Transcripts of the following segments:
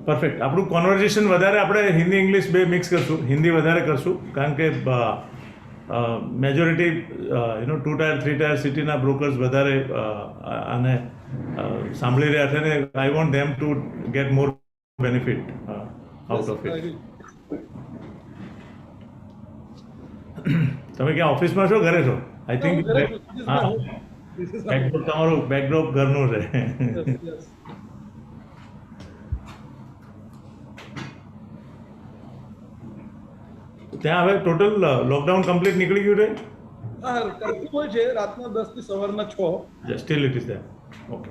Perfect. આપણું conversation વધારે આપણે હિન્દી ઇંગ્લિશ બે મિક્સ કરશું. હિન્દી વધારે કરશું કારણ કે મેજોરિટી 2 ટાયર 3 ટાયર સિટીના બ્રોકર્સ વધારે આને સાંભળી રહ્યા છે ને I want them to gate more benefit out of it. તમે ક્યાં ઓફિસમાં છો ઘરે છો? આઈ થિંક હા, તમારું બેકડ્રોપ ઘરનું છે. ત્યાં હવે ટોટલ લોકડાઉન કમ્પ્લીટ નીકળી ગયું છે? હા, કરતું હોય છે રાતના 10 થી સવારના 6. Steel it is there. Okay.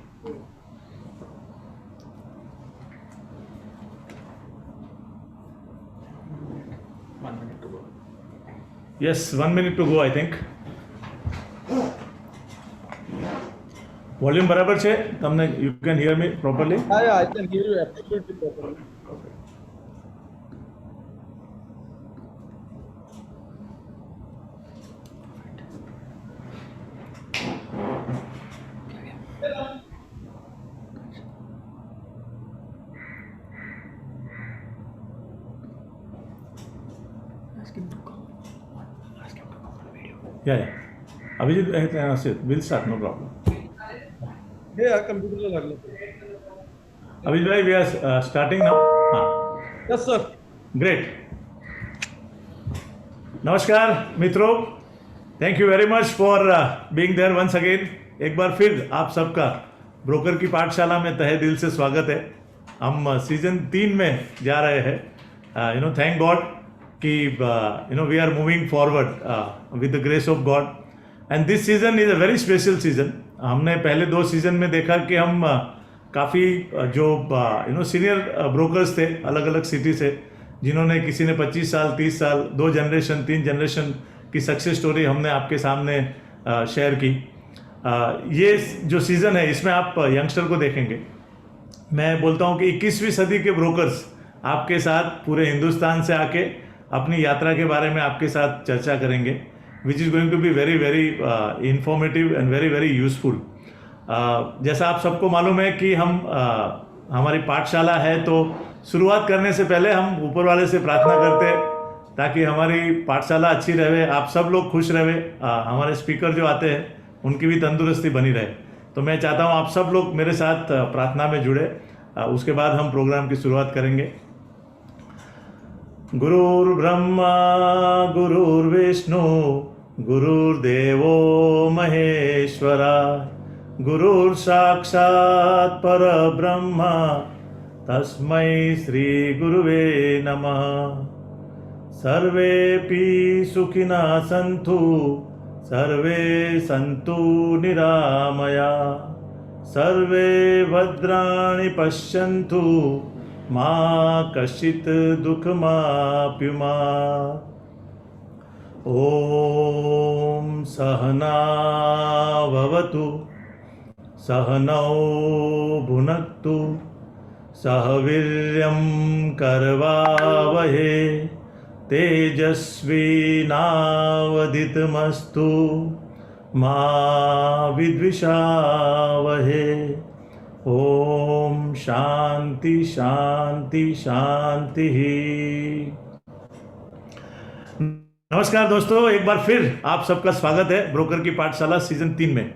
Yes, 1 minute to go, I think. Volume બરાબર છે તમને? You can here me properly? Yeah, I can hear you absolutely properly. Yeah. Abhijit, we'll start, no problem. Yeah, computer लागलं. Abhijit bhai, we are starting now. Yes, sir. Great. नमस्कार मित्रों, thank you very much for being there once again. एक बार फिर आप सबका broker की पाठशाला में तहे दिल से स्वागत है. हम सीजन 3 में जा रहे हैं. थैंक गॉड कि we are moving forward with the grace of God and this season is a very special season. हमने पहले 2 सीजन में देखा कि हम काफ़ी जो सीनियर ब्रोकर्स थे अलग अलग सिटी से, जिन्होंने किसी ने 25 साल 30 साल 2 जनरेशन 3 जनरेशन की सक्सेस स्टोरी हमने आपके सामने शेयर की. ये जो सीज़न है इसमें आप यंगस्टर को देखेंगे. मैं बोलता हूँ कि 21वीं सदी के ब्रोकर्स आपके साथ पूरे हिंदुस्तान से आके अपनी यात्रा के बारे में आपके साथ चर्चा करेंगे, which is going to be very very informative and very very useful. जैसा आप सबको मालूम है कि हम हमारी पाठशाला है, तो शुरुआत करने से पहले हम ऊपर वाले से प्रार्थना करते ताकि हमारी पाठशाला अच्छी रहे, आप सब लोग खुश रहे, हमारे स्पीकर जो आते हैं उनकी भी तंदुरुस्ती बनी रहे. तो मैं चाहता हूँ आप सब लोग मेरे साथ प्रार्थना में जुड़े. उसके बाद हम प्रोग्राम की शुरुआत करेंगे. गुरुर्ब्रह्मा गुरुर्विष्णु गुरुर्देवो महेश्वरा गुरुर्साक्षात् परब्रह्मा तस्मै श्री गुरुवे नमः. सर्वेपि सुखिनः सन्तु सर्वे सन्तु निरामया सर्वे भद्राणि पश्यन्तु मा कश्चित् दुःखमाप्युमात्. ॐ सहना भवतु सहनौ भुनक्तु सह वीर्यं करवावहे तेजस्विनावदितमस्तु मा विद्विषावहे. ओम शांति शांति शांति. नमस्कार दोस्तों, एक बार फिर आप सबका स्वागत है ब्रोकर की पाठशाला सीजन 3 में.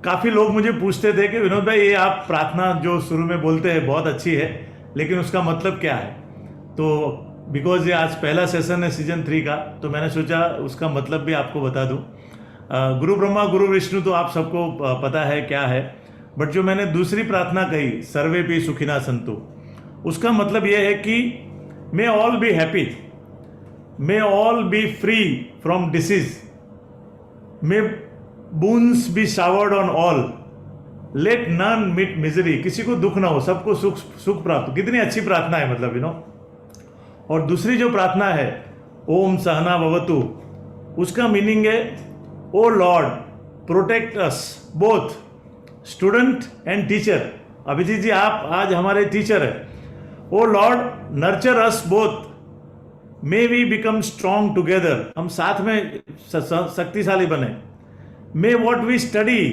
काफ़ी लोग मुझे पूछते थे कि विनोद भाई, ये आप प्रार्थना जो शुरू में बोलते हैं बहुत अच्छी है, लेकिन उसका मतलब क्या है? तो बिकॉज ये आज पहला सेशन है सीजन 3 का, तो मैंने सोचा उसका मतलब भी आपको बता दूं. गुरु ब्रह्मा गुरु विष्णु तो आप सबको पता है क्या है, बट जो मैंने दूसरी प्रार्थना कही सर्वे भी सुखिना संतु, उसका मतलब ये है कि may all be happy, may all be free from disease, may boons be showered on all, let none meet misery. किसी को दुख ना हो, सबको सुख प्राप्त. कितनी अच्छी प्रार्थना है, मतलब और दूसरी जो प्रार्थना है ओम सहना भवतु, उसका मीनिंग है O Lord protect us both student and teacher. Abhijit ji आप आज हमारे टीचर है. O Lord nurture us both, may we become strong together, हम साथ में शक्तिशाली बने. May what we study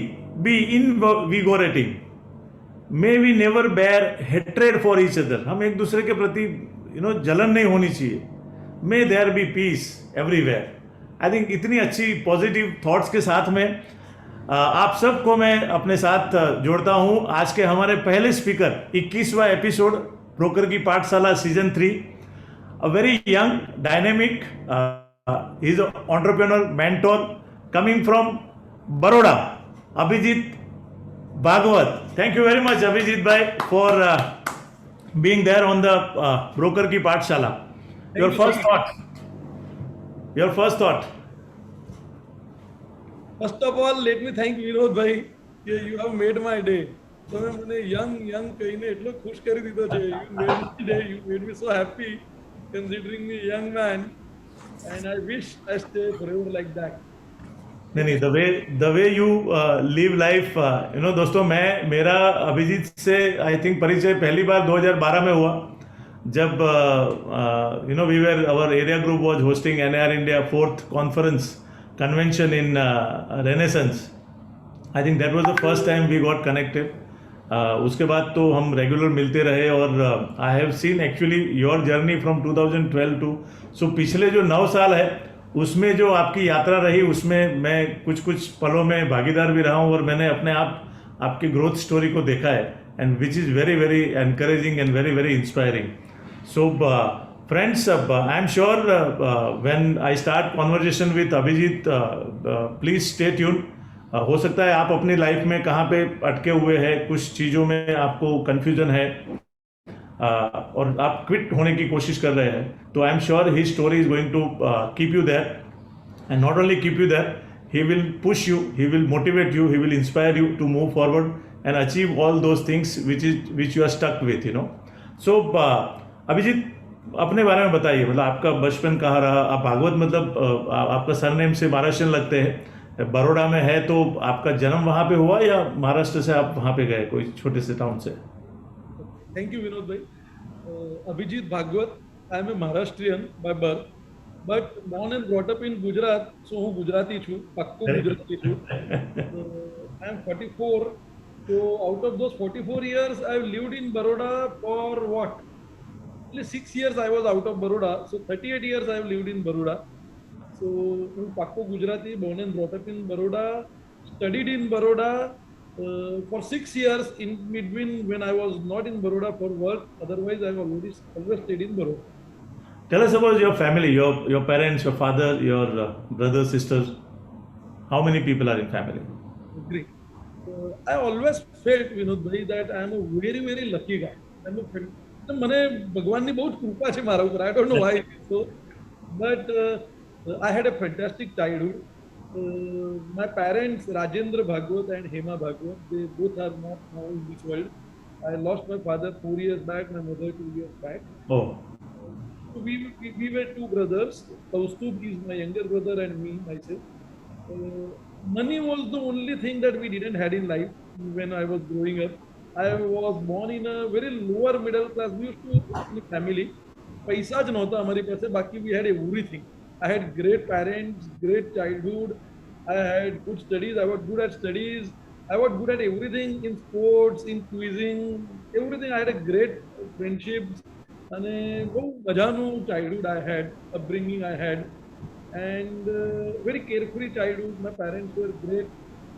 be invigorating. May we never bear hatred for each other. हम एक दूसरे के प्रति जलन नहीं होनी चाहिए. May there be peace everywhere. I think इतनी अच्छी पॉजिटिव थॉट्स के साथ में आप सबको मैं अपने साथ जोड़ता हूं. आज के हमारे पहले स्पीकर 21वां एपिसोड ब्रोकर की पाठशाला season 3. A very young dynamic he is entrepreneur mentor coming from Baroda, Abhijit Bhagwat. Thank you very much, Abhijit bhai, for being there on the broker ki pathshala. Your you, first sir. thought. Your first thought. First of all, let me thank Vinod bhai. You have made my day. તમે મને young કહીને એટલો ખુશ કરી દીધો છે. You made my day. You made me so happy, considering me young man, and I wish I stay forever like that. नहीं, the way you live life. दोस्तों, मेरा अभिजीत से आई थिंक परिचय पहली बार 2012 में हुआ, जब we were our area group was hosting NIR India 4th conference convention in renaissance. I think that was the first time we got connected. उसके बाद तो हम रेगुलर मिलते रहे, और I have seen actually your journey from 2012 to so पिछले जो 9 साल है उसमें जो आपकी यात्रा रही, उसमें मैं कुछ पलों में भागीदार भी रहा हूँ, और मैंने अपने आप आपकी ग्रोथ स्टोरी को देखा है, and which is very very encouraging and very very inspiring. So friends, I am sure when I start conversation with Abhijit, please stay tune. हो सकता है आप अपनी लाइफ में कहाँ पे अटके हुए हैं, कुछ चीज़ों में आपको कन्फ्यूजन है, और आप क्विट होने की कोशिश कर रहे हैं, तो I am sure he story is going to keep you there, and not only keep you there, he will push you, he will motivate you, he will inspire you to move forward and achieve all those things which you are stuck with. So Abhijit, अपने बारे में बताइए. मतलब आपका बचपन कहाँ रहा? आप भागवत, मतलब आपका सरनेम से महाराष्ट्र लगते हैं, बड़ौदा में है, तो आपका जन्म वहाँ पे हुआ या महाराष्ट्र से आप वहाँ पे गए कोई छोटे से टाउन से? Thank you, Vinod bhai. Abhijit Bhagwat. I am a Maharashtrian by birth, but born and brought up in Gujarat. So હું ગુજરાતી છું, પાક્કો ગુજરાતી છું. I am 44. So out of those 44 years, I have lived in Baroda for what? Only 6 years I was out of Baroda. So 38 years I have lived in Baroda. So હું પાક્કો Gujarati, born and brought up in Baroda, studied in Baroda. For 6 years in between when I was not in Baroda for work, otherwise I have always stayed in Baroda. Tell us about your family, your parents, your father, your brothers, sisters. How many people are in family? Agree. I always felt, Vinod bhai, that I am a very very lucky guy. મને ભગવાનની બહુ કૃપા છે મારા ઉપર. I don't know why it is so, but I had a fantastic childhood. My parents, Rajendra Bhagwat and Hema Bhagwat, they both are not now in this world. I lost my father 4 years back, my mother 2 years back. Oh. So we were 2 brothers. Kaustubh is my younger brother and me, myself. Money was the only thing that we didn't had in life when I was growing up. I was born in a very lower middle class. We used to in a family. पैसा ज नहोता हमारी પાસે, बाकी we had everything. I had great parents, great childhood. I had good studies. I was good at studies. I was good at everything in sports, in quizzing, everything. I had a great friendships. And bhau majaનું childhood I had, upbringing I had, and very carefree childhood. My parents were great.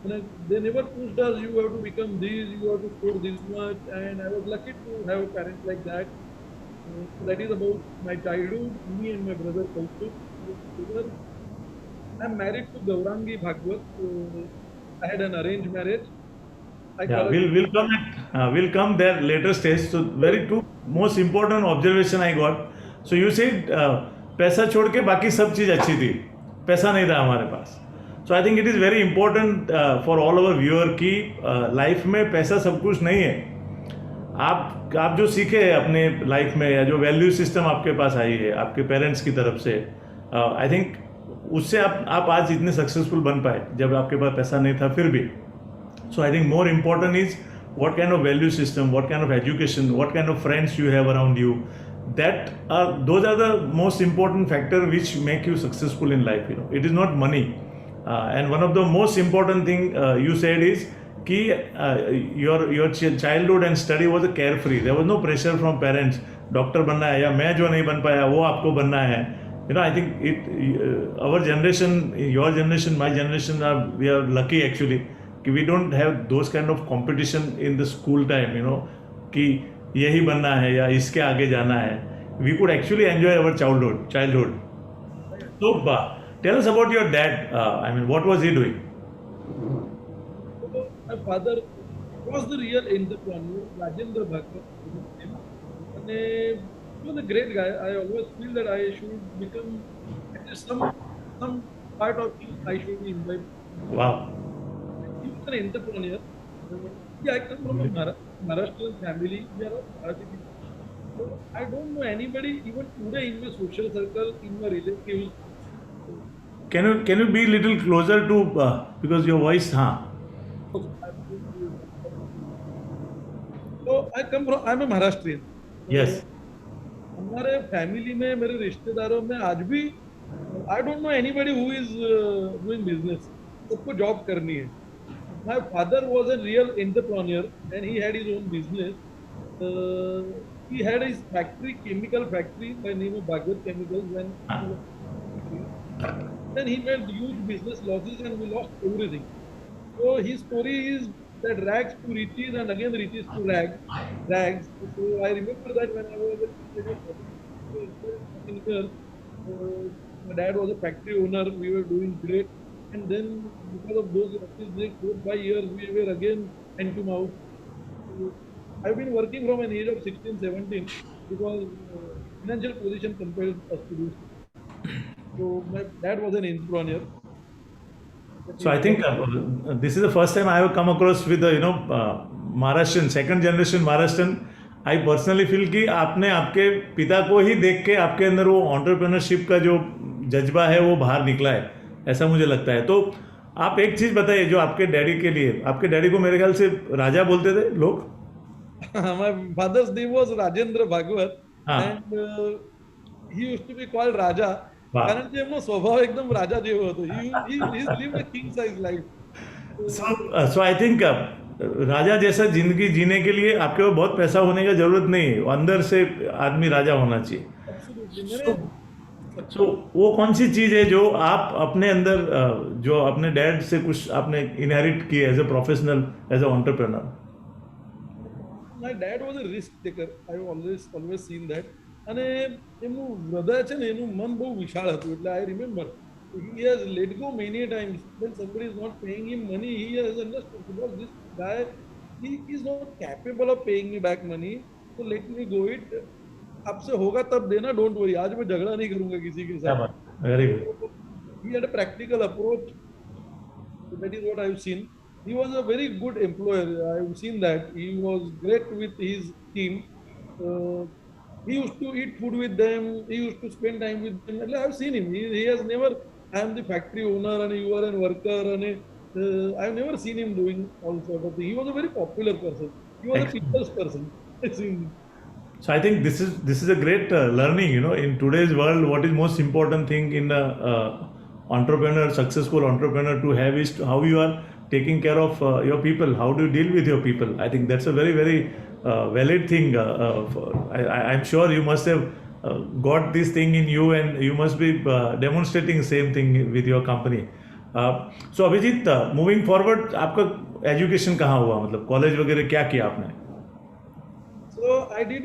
And they never pushed us. You have to become this. You have to score this much. And I was lucky to have parents like that. That is about my childhood. Me and my brother Kaustubh. I'm married to Gaurangi Bhagwat. I had an arranged marriage. We'll come there later stage. So very two most important observation I got. So you said पैसा छोड़ के बाकी सब चीज़ अच्छी थी, पैसा नहीं था हमारे पास. So I think it is very important for all our viewer कि लाइफ में पैसा सब कुछ नहीं है. आप जो सीखे हैं अपने लाइफ में, या जो वैल्यू सिस्टम आपके पास आई है आपके पेरेंट्स की तरफ से, आई थिंक उससे आप आज इतने सक्सेसफुल बन पाए जब आपके पास पैसा नहीं था फिर भी. So I think more important is what kind of value system, what kind of education, what kind of friends you have around you. Those are the most important factor which make you successful in life. It is not money. And one of the most important thing you said is कि your childhood and study was a carefree. There was no pressure from parents. Doctor बनना है या मैं जो नहीं बन पाया वो आपको बनना है. I think our generation, your generation, my generation, we are lucky actually कि we don't have those kind of competition in the school time. कि यही बनना है या इसके आगे जाना है. We could actually enjoy our childhood. So, tell us about your dad. What was he doing? So my father was the real entrepreneur, Rajendra Bhagat. And he was a great guy. I always feel that I should become at least some part of him. I should be involved. Wow. He was an entrepreneur. I come from a Maharashtrian family. We are all Marathi people. So I don't know anybody even today in my social circle, in my relatives. Can you be a little closer to because your voice, So I'm a Maharashtrian. Yes. हमारे family में मेरे रिश्तेदारों में आज भी I don't know anybody who is doing business. सबको job करनी है. My father was a real entrepreneur and he had his own business. He had his factory, chemical factory by name of Bhagwat Chemicals. Then he made huge business losses and we lost everything. So his story is that rags to riches and again riches to rags. So I remember that when I was in years, my dad was a factory owner. We were doing great, and then because of those losses, like 4-5 years, we were again hand to mouth. So, I've been working from an age of 16, 17 because financial position compelled us to do so. So my dad was an entrepreneur. So I think this is the first time I have come across with Maharashtrian, second generation Maharashtrian. I personally feel कि आपने आपके पिता को ही देख के आपके अंदर वो एंटरप्रेन्योरशिप का जो जज्बा है वो बाहर निकला है, ऐसा मुझे लगता है. तो आप एक चीज़ बताइए जो आपके डैडी के लिए, आपके डैडी को मेरे ख्याल से राजा बोलते थे लोग. My father's name was Rajendra Bhagwat and he used to be called Raja. कारण कि एमનો સ્વભાવ એકદમ રાજા જેવો હતો. He lived a king size life. So I think राजा जैसा जिंदगी जीने के लिए आपके पास बहुत पैसा होने का जरूरत नहीं है, अंदर से आदमी राजा होना चाहिए. So वो कौन सी चीज है जो आप अपने अंदर जो अपने डैड से कुछ आपने इनहेरिट की as a professional, as a entrepreneur? My dad was a risk taker. I've always seen that. અને એમનું હૃદય છે ને એનું મન બહુ વિશાળ હતું. એટલે I remember he has let go many times when somebody is not paying him money. He has understood because this guy he is not capable of paying me back money, so let me go it. आपसे होगा तब देना, don't worry. आज मैं झगड़ा नहीं करूंगा किसी के साथ. Very good. He had a practical approach. So that is what I've seen. He was a very good employer. I've seen that. He was great with his team. He used to eat food with them. He used to spend time with them. I've seen him. He has never, I am the factory owner and you are a worker. And I've never seen him doing all sort of things. He was a very popular person. He was a people's person. I've seen him. So I think this is a great learning. In today's world, what is most important thing in the entrepreneur, successful entrepreneur to have is how you are taking care of your people. How do you deal with your people? I think that's a very, very valid thing. I'm sure you must have got this thing in you and you must be demonstrating same thing with your company. So Abhijit, moving forward, आपका education कहाँ हुआ, मतलब college वगैरह क्या किया आपने? So I did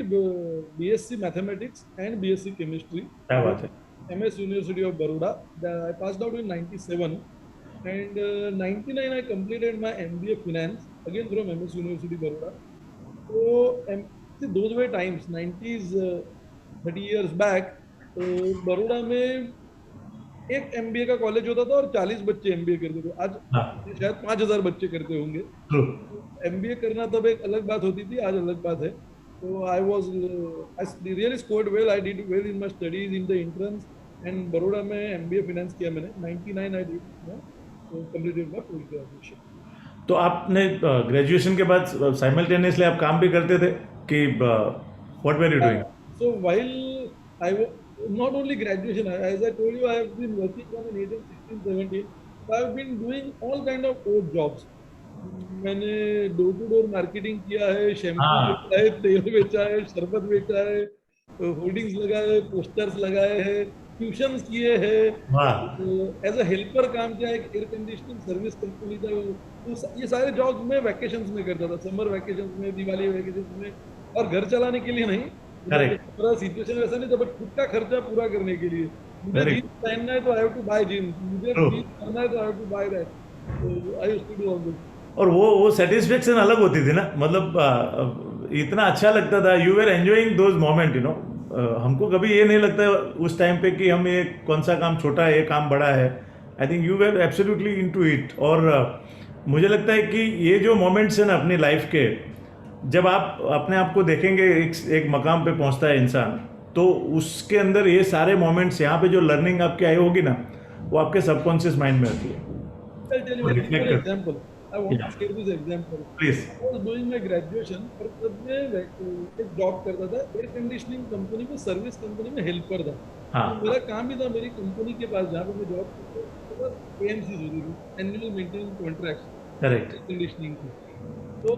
BSc Mathematics and BSc Chemistry. क्या बात है? MS University of Baroda. I passed out in 97 and 99 I completed my MBA Finance again from MS University Baroda. So those were times 90s 30 years back. Baroda में एक MBA का college होता था और 40 बच्चे MBA करते थे. आज शायद 5000 बच्चे करते होंगे. MBA करना तब एक अलग बात होती थी, आज अलग बात है. So I really scored well. I did well in my studies in the entrance and Baroda में MBA Finance किया मैंने. 99 I did completed my post graduation. तो आपने ग्रेजुएशन के बाद साइमल्टेनियसली आप काम भी करते थे कि what were you doing? So while I was not only graduation, as I told you, I have been working from an age of 16, 17. So I have been doing all kind of odd jobs. मैंने door to door marketing किया है, shampoo हाँ, बेचा है, तेल बेचा है, शरबत बेचा है, होर्डिंग्स लगाए, पोस्टर्स लगाए हैं, ट्यूशंस किए हैं, वाह, एज अ हेल्पर काम किया, एक एयर कंडीशनिंग सर्विस कंपनी था तो ये सारे जॉब मैं वैकेशंस में करता था, समर वैकेशंस में, दिवाली वैकेशंस में, और घर चलाने के लिए नहीं, मतलब करेक्ट, पूरा सिचुएशन वैसा नहीं था, बट खुद का खर्चा पूरा करने के लिए। मुझे वेरी जीन्स पहनना है तो I have to buy jeans, मुझे ट्रू। जीन्स पहनना है तो I have to buy that, तो I used to do all this. और वो सेटिस्फेक्शन अलग होती थी ना, मतलब इतना अच्छा लगता था, you are enjoying those moment, you know. हमको कभी ये नहीं लगता उस टाइम पे कि हम ये कौन सा काम छोटा है, ये काम बड़ा है। I think you were absolutely into it. और मुझे लगता है कि ये जो मोमेंट्स हैं ना अपनी लाइफ के, जब आप अपने आप को देखेंगे एक मकाम पे पहुंचता है इंसान, तो उसके अंदर ये सारे मोमेंट्स, यहाँ पे जो लर्निंग आपकी आई होगी ना, वो आपके सबकॉन्शियस माइंड में होती है, I'll tell you वो a रिफ्लेक्ट simple करती example. I है। want to या share this example. Please. I was doing my graduation और तब मैं एक जॉब करता था एयर कंडीशनिंग कंपनी में, सर्विस कंपनी में हेल्पर था। तो हाँ, मेरा काम ही था मेरी कंपनी के पास जहाँ पे मैं जॉब करता था, एएमसी होती थी, annual maintenance contract correct. Air conditioning की। तो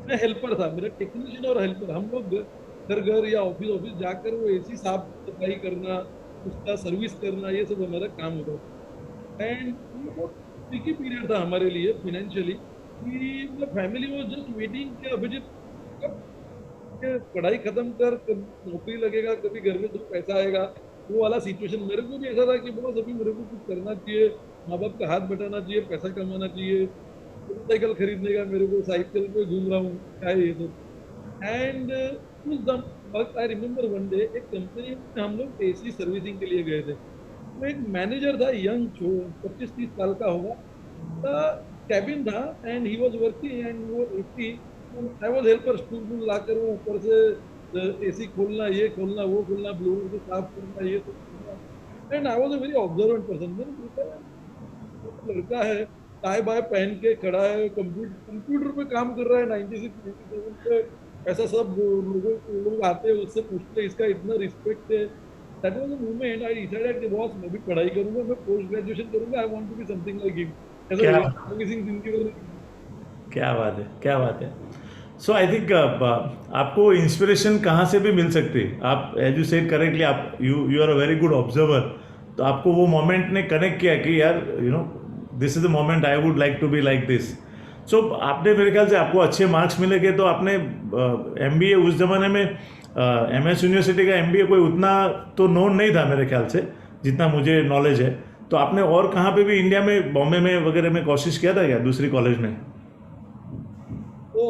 मैं हेल्पर था, मेरा टेक्नीशियन और हेल्पर, हम लोग घर घर या ऑफिस ऑफिस जाकर वो एसी साफ सफाई करना, उसका सर्विस करना, ये सब हमारा काम होता था। एंड बहुत ट्रिकी पीरियड था हमारे लिए फाइनेंशियली, कि मतलब फैमिली वाज जस्ट वेटिंग कि अभिजीत कब ये पढ़ाई खत्म कर, कब नौकरी लगेगा, कभी घर में दो पैसा आएगा, वो वाला सिचुएशन। मेरे को भी ऐसा था कि बॉस अभी मेरे को कुछ करना चाहिए, माँ बाप का हाथ बटाना चाहिए, पैसा कमाना चाहिए, मोटरसाइकिल खरीदने का, मेरे को साइकिल पे घूम रहा हूँ, क्या है ये सब। एंड उस दम वक्त आई रिमेम्बर वन डे एक कंपनी में हम लोग एसी सर्विसिंग के लिए गए थे। वो एक मैनेजर था, यंग, 25-30 साल का होगा, कैबिन था, and he was working, and वो AC, I was helper, stool वूल लाकर वो ऊपर से एसी खोलना, ये खोलना, वो खोलना, ब्लोअर को साफ करना, ये सब करना। And I was a very observant person. मैंने सोचा लड़का है, टाई बाय पहन के खड़ा है, कंप्यूटर कंप्यूटर पे काम कर रहा है 96-97 पे, ऐसा सब लोग आते हैं उससे पूछते हैं, इसका इतना रिस्पेक्ट है। That was the moment I decided कि बॉस मैं भी पढ़ाई करूंगा, मैं पोस्ट ग्रेजुएशन करूंगा, I want to be something like him, ऐसा क्या रणवीर सिंह जिनकी वजह से। क्या बात है, क्या बात है। सो आई थिंक आपको इंस्पिरेशन कहाँ से भी मिल सकती है। आप एज यू सेड करेक्टली, आप you are a very good observer. तो आपको वो मोमेंट ने कनेक्ट किया कि यार you know this is the moment I would like to be like this. So आपने, मेरे ख्याल से आपको अच्छे मार्क्स मिलेंगे, तो आपने एमबीए उस जमाने में, एमएस यूनिवर्सिटी का एमबीए कोई उतना तो नोन नहीं था मेरे ख्याल से, जितना मुझे नॉलेज है। तो आपने और कहाँ पे भी इंडिया में, बॉम्बे में वगैरह में कोशिश किया था क्या, दूसरी कॉलेज में? तो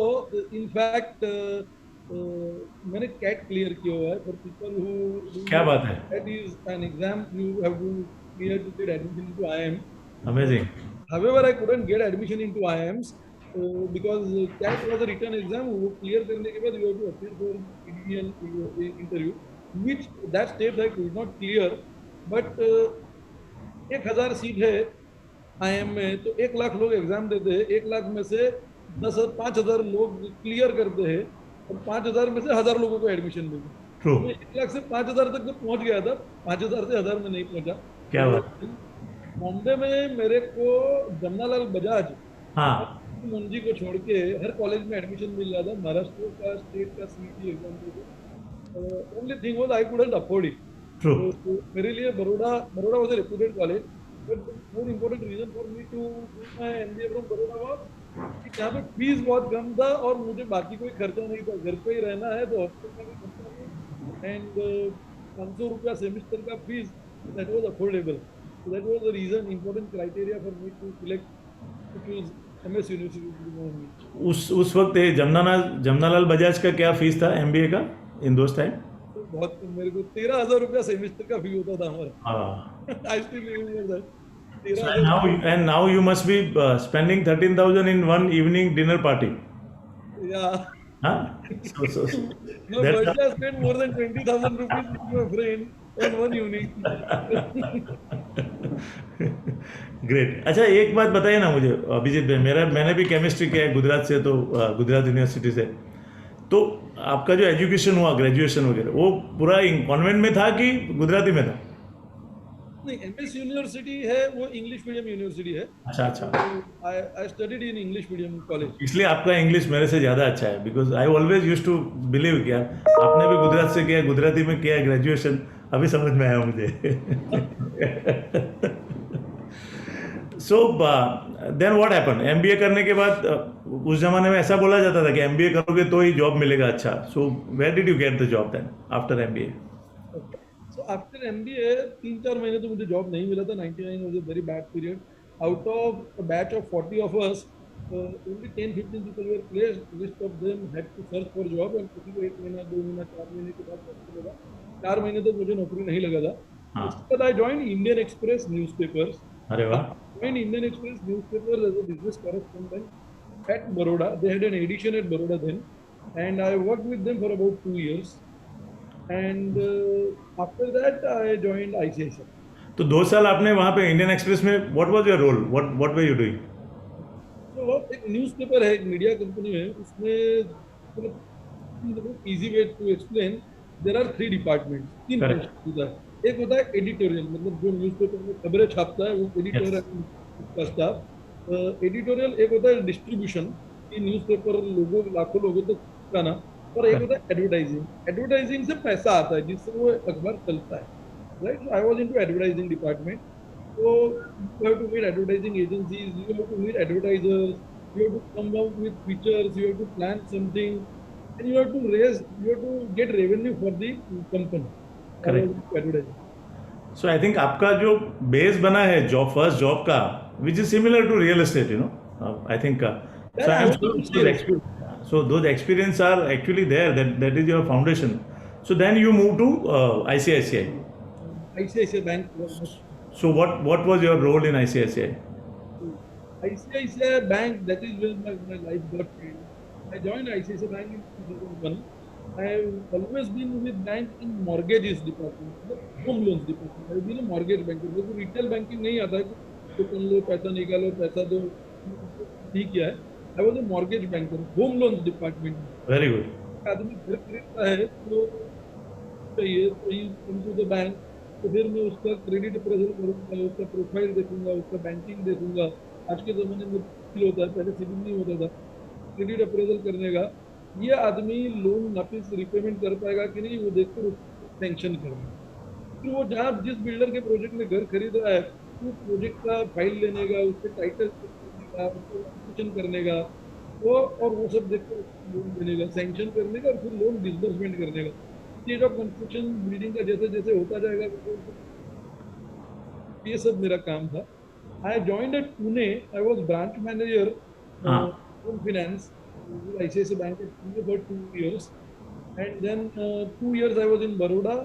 इनफैक्ट मैंने कैट क्लियर किया हुआ है, फॉर पीपल हु क्या बात है, CAT is an exam you have to clear to get admission into IIM. Amazing. However, I couldn't get admission into IIMs because CAT was a written exam. वो clear करने के बाद you have to appear for PDL interview, which that state I could not clear. But 1,000 seat है IIM में, तो 1 लाख लोग exam देते हैं, 1 लाख में से 5,000 लोग क्लियर करते हैं, और 5,000 में से 1,000 लोगों को एडमिशन मिलती है। ट्रू। तो मैं 1 लाख से 5,000 तक तो पहुंच गया था, 5,000 से 1,000 में नहीं पहुंचा। क्या बात। बॉम्बे में मेरे को जमनालाल बजाज हाँ, मुंजी को छोड़ के हर कॉलेज में एडमिशन मिल रहा था, महाराष्ट्र का, स्टेट का, सीईटी एग्जाम देते। Only thing was I couldn't afford it. True. तो मेरे लिए Baroda Baroda was a reputed college, but more important reason for me to do my MBA from Baroda was कि यहाँ पे फीस बहुत कम था, और मुझे बाकी कोई खर्चा नहीं था, घर पे ही रहना है तो हॉस्टल का भी खर्चा नहीं, एंड 500 रुपया सेमिस्टर का fees, that was affordable. So that was the reason, important criteria for me to select to choose MS University. उस वक्त ये जमनालाल बजाज का क्या फीस था एमबीए का इन दोस टाइम? तो बहुत, मेरे को 13,000 रुपया सेमेस्टर का फी होता था हमारा। हाँ। I still remember that. So 13,000। and now you must be spending 13,000 in one evening dinner party. Yeah. Huh? So My that birthday I spent more than 20,000 rupees with my friend on one evening. Great. अच्छा, एक बात बताइए ना मुझे अभिजीत भाई, मैंने भी chemistry किया है गुजरात से, तो गुजरात यूनिवर्सिटी से। तो आपका जो एजुकेशन हुआ, ग्रेजुएशन वगैरह, वो पूरा कॉन्वेंट में था कि गुजराती में था? नहीं, एमएस यूनिवर्सिटी है, वो इंग्लिश मीडियम यूनिवर्सिटी है। अच्छा अच्छा। I studied in English medium college. इसलिए आपका इंग्लिश मेरे से ज़्यादा अच्छा है, because I always use to believe कि यार आपने भी गुजरात से किया, गुजराती में किया ग्रेजुएशन, अभी समझ में आया मुझे। So then what happen, MBA करने के बाद उस जमाने में ऐसा बोला जाता था कि एमबीए करोगे तो ही जॉब मिलेगा अच्छा। So where did you get the job then after MBA? So after MBA 3-4 महीने तो मुझे जॉब नहीं मिला था। 99 was a very bad period. Out of a batch of 40 of us, only 10-15 people were placed. Rest of them had to search for job, and किसी को 1 महीना 2 महीना 4 महीने के बाद नौकरी लगा। 4 महीने तक मुझे नौकरी नहीं लगा था। हाँ। उसके बाद I join Indian express newspapers. अरे वाह। Joined Indian Express newspaper as a business correspondent at Baroda. They had an edition at Baroda then, and I worked with them for about 2 years. And after that, I joined ICICI. तो 2 साल आपने वहाँ पे Indian Express में, what was your role, what were you doing? तो एक newspaper है, एक मीडिया कंपनी है, उसमें मतलब easy way to explain, there are 3 departments, 3 Correct. Function होता है। एक होता है एडिटोरियल, मतलब जो न्यूज़पेपर में खबरें छापता है वो एडिटर है, उसका स्टाफ। एडिटोरियल एक होता है डिस्ट्रीब्यूशन, कि न्यूज़पेपर लोगों, लाखों लोगों तक पहुंचाना। और एक होता है एडवर्टाइजिंग। एडवर्टाइजिंग से पैसा आता है जिससे वो अखबार चलता है, right? I was into advertising department. So you have to meet advertising agencies, you have to meet advertisers, you have to come up with features, you have to plan something, and you have to get revenue for the company. Correct. Advertising. So I think आपका जो base बना है job, first job का, which is similar to real estate, you know, I think so I am so those experience are actually there, that is your foundation. So then you move to ICICI. ICICI Bank was So what was your role in ICICI? ICICI Bank. That is where my life got changed. I joined ICICI Bank in 2001. I have always been with bank in mortgages department, home loans department. I have been a mortgage banker. मेरे को retail banking नहीं आता है कि तो लो पैसा निकालो, पैसा दो, ठीक है। I was a mortgage banker, home loans department. Very good. आदमी घर खरीदता है तो चाहिए तो ही into the bank, तो फिर मैं उसका क्रेडिट अप्रेजल करूंगा, उसका प्रोफाइल देखूंगा, उसका बैंकिंग देखूंगा। आज के ज़माने में मुश्किल होता है, पहले सिविल नहीं होता था। क्रेडिट अप्रेजल करने का, ये आदमी लोन वापिस रिपेमेंट कर पाएगा कि नहीं, वो देखकर उसको सैंक्शन करना। फिर वो जहाँ जिस बिल्डर के प्रोजेक्ट में घर खरीद रहा है, उस प्रोजेक्ट का फाइल लेने का, उसके टाइटल करने का, उसको रजिस्ट्रेशन करने का, वो और वो सब देखकर लोन देने का, सैंक्शन करने का, और फिर लोन डिसबर्समेंट करने का। स्टेज ऑफ कंस्ट्रक्शन बिल्डिंग का जैसे जैसे होता जाएगा, ये सब मेरा काम था। I joined at Pune. I was branch manager on finance ICICI Bank at Pune for 2 years, and then 2 years I was in Baroda,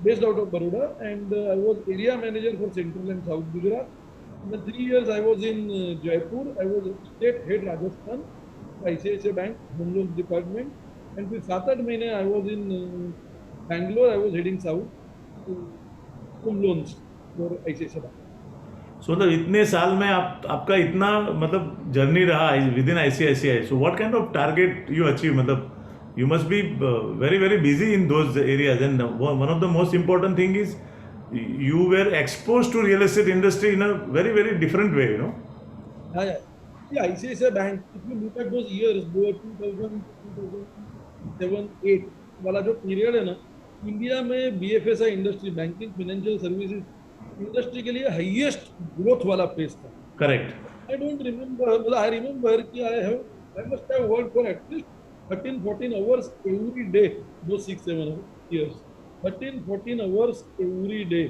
based out of Baroda, and I was area manager for Central and South Gujarat. In the 3 years I was in Jaipur. I was state head Rajasthan, ICICI Bank home loans department, and फिर 7-8 महीने I was in Bangalore. I was heading South home loans for ICICI Bank. सो मतलब इतने साल में आपका इतना मतलब journey रहा within ICICI. So what kind of target you achieve? मतलब you must be very very busy in those areas, and one of the most important thing is you were exposed to real estate industry in a very very different way, you know. Yeah. Yeah, ICICI Bank, if you look at those years, वो 2000, 2007-8 वाला जो period है ना, India में BFSI industry, banking financial services industry के लिए highest growth वाला phase था। करेक्ट। आई डोंट रिमेम्बर, मतलब आई रिमेम्बर कि I must have worked for at least 13-14 hours every day, दो 6-7 years, 13-14 आवर्स एवरी डे।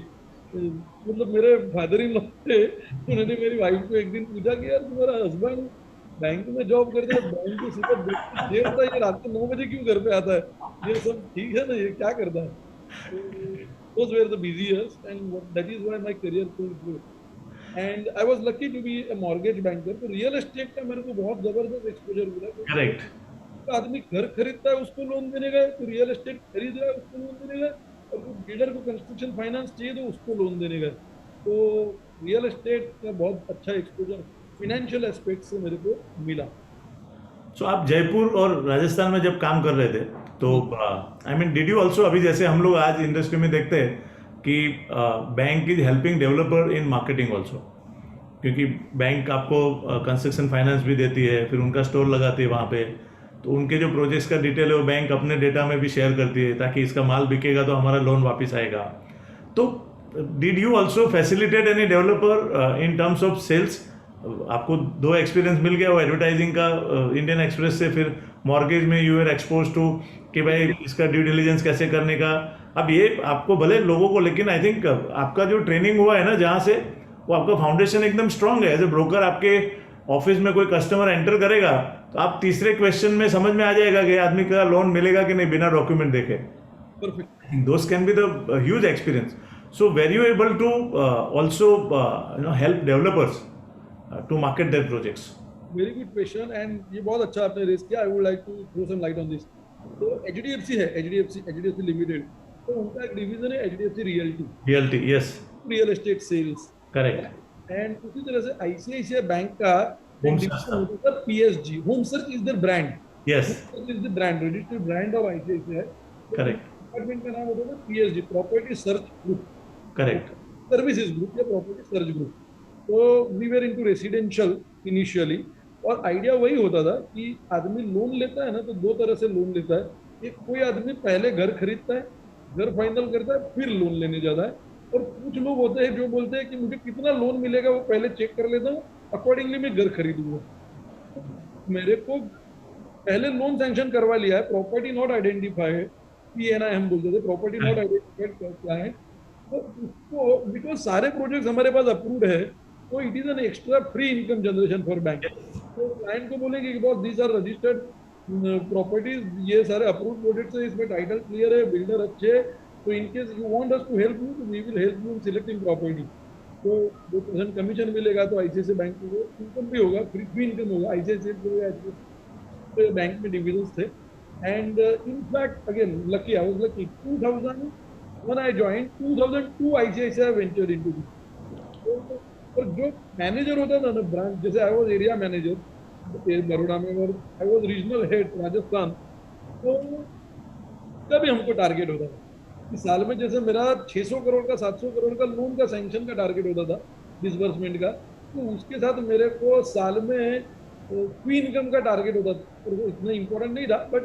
मतलब मेरे फादर इन लॉ थे, उन्होंने मेरी वाइफ को एक दिन पूछा कि यार तुम्हारा हस्बैंड बैंक में जॉब करते हैं, बैंक की सुबह देर होता है, ये रात को 9 बजे क्यों घर पे आता है, ये सब ठीक है ना, ये क्या करता है? Those were the busy years, and that is why my career pulled through. And I was lucky to be a mortgage banker. तो रियल एस्टेट का मेरे को बहुत जबरदस्त एक्सपोजर मिला। करेक्ट। आदमी घर खरीदता है उसको लोन देने का, तो रियल एस्टेट खरीद रहा है उसको लोन देने का, और बिल्डर को कंस्ट्रक्शन फाइनेंस चाहिए तो उसको लोन देने का। तो रियल एस्टेट का बहुत अच्छा एक्सपोजर फाइनेंशियल एस्पेक्ट से मेरे को मिला। सो आप जयपुर और राजस्थान में जब काम कर रहे थे तो I mean did you also, अभी जैसे हम लोग आज इंडस्ट्री में देखते हैं कि bank is helping developer in marketing also, क्योंकि बैंक आपको कंस्ट्रक्शन फाइनेंस भी देती है, फिर उनका स्टोर लगाती है वहाँ पे, तो उनके जो प्रोजेक्ट्स का डिटेल है वो बैंक अपने डेटा में भी शेयर करती है, ताकि इसका माल बिकेगा तो हमारा लोन वापस आएगा. तो did you also facilitate any developer in terms of sales? आपको 2 एक्सपीरियंस मिल गया, वो एडवर्टाइजिंग का इंडियन एक्सप्रेस से, फिर मॉर्गेज में यू आर एक्सपोज टू कि भाई इसका ड्यू डिलीजेंस कैसे करने का. अब ये आपको भले लोगों को, लेकिन आई थिंक आपका जो ट्रेनिंग हुआ है ना जहाँ से, वो आपका फाउंडेशन एकदम स्ट्रांग है. एज ए ब्रोकर आपके ऑफिस में कोई कस्टमर एंटर करेगा तो आप तीसरे क्वेश्चन में समझ में आ जाएगा कि आदमी का लोन मिलेगा कि नहीं बिना डॉक्यूमेंट देखे. Perfect. Those can be the huge experience. So were you able to also help developers to market their projects? Very good question, and ये बहुत अच्छा आपने रेस किया. I would like to throw some light on this. तो HDFC है, HDFC Limited. तो उनका एक डिवीजन है HDFC Realty, Realty, yes, real estate sales. correct. And उसी तरह से ICICI बैंक का Home division search. होता था PSG. Home search is there brand. Yes, is the brand, registered brand of ICICI. correct, department का नाम होता था PSG, property search group, correct. Services group या प्रॉपर्टी सर्च ग्रुप. तो we were into residential initially, और idea वही होता था कि आदमी लोन लेता है ना, तो 2 तरह से लोन लेता है. एक, कोई आदमी पहले घर खरीदता है, घर फाइनल करता है, फिर लोन लेने जाता है. और कुछ लोग होते हैं जो बोलते हैं कि मुझे कितना लोन मिलेगा वो पहले चेक कर लेता हूँ, अकॉर्डिंगली मैं घर खरीदूंगा. मेरे को पहले लोन सैंक्शन करवा लिया है, प्रॉपर्टी नॉट आइडेंटिफाइड, PNI हम बोलते थे, प्रॉपर्टी नॉट आइडेंटिफाइड क्या है. तो उसको, बिकॉज सारे प्रोजेक्ट्स हमारे पास अप्रूव्ड है, तो it is an extra free income generation for bank. तो क्लाइंट को बोलेंगे कि boss these are registered properties, ये सारे अप्रूव्ड प्रोजेक्ट्स है, इसमें टाइटल क्लियर है, बिल्डर अच्छे है, तो in case you want us to help you, तो we will help you in selecting property. तो 2% कमीशन मिलेगा, तो ICICI बैंक को इनकम भी होगा, फ्री इनकम होगा. ICICI बैंक में डिविजन्स थे. And in fact again lucky, I was lucky. 2000 when I joined, 2002 ICICI ventured into this. और जो मैनेजर होता था ना ब्रांच, जैसे I was area manager Baroda में, और I was regional head Rajasthan, तो तभी हमको टारगेट होता था कि साल में, जैसे मेरा 600 करोड़ का 700 करोड़ का लोन का सैंक्शन का टारगेट होता था डिसबर्समेंट का, तो उसके साथ मेरे को साल में फ्री इनकम का टारगेट होता था. और वो इतना इंपॉर्टेंट नहीं था, बट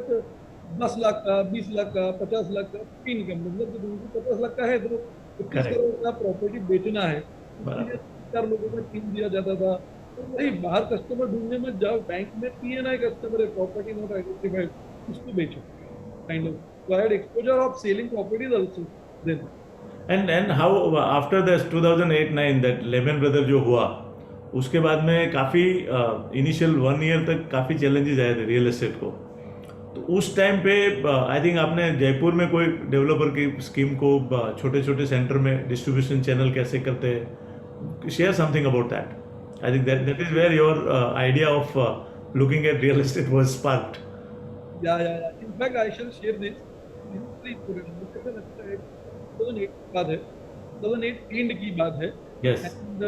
10 लाख का, 20 लाख का, 50 लाख का फ्री इनकम, मतलब कि तुमको 50 लाख का है तो 25 करोड़ का प्रॉपर्टी बेचना है, उसके लिए 4 लोगों का टीम दिया जाता था. तो वही बाहर कस्टमर ढूंढने में जाओ, बैंक में PNI कस्टमर है, प्रॉपर्टी नॉट आइडेंटिफाइड, उसको बेचो kind of. So I had exposure of selling properties also then. And how after this 2008-9 that Lehman Brothers जो हुआ, उसके बाद में काफ़ी इनिशियल 1 ईयर तक काफ़ी चैलेंजेस आए थे रियल एस्टेट को. तो उस टाइम पे आई थिंक आपने जयपुर में कोई डेवलपर की स्कीम को छोटे छोटे सेंटर में डिस्ट्रीब्यूशन चैनल कैसे करते हैं, share something about that. I think that is where your idea of looking at real estate was sparked. Yeah. In fact, I shall share this. This is very important. मुझे ऐसा लगता है 2008 की बात है, 2008 एंड की बात है. यस, एंड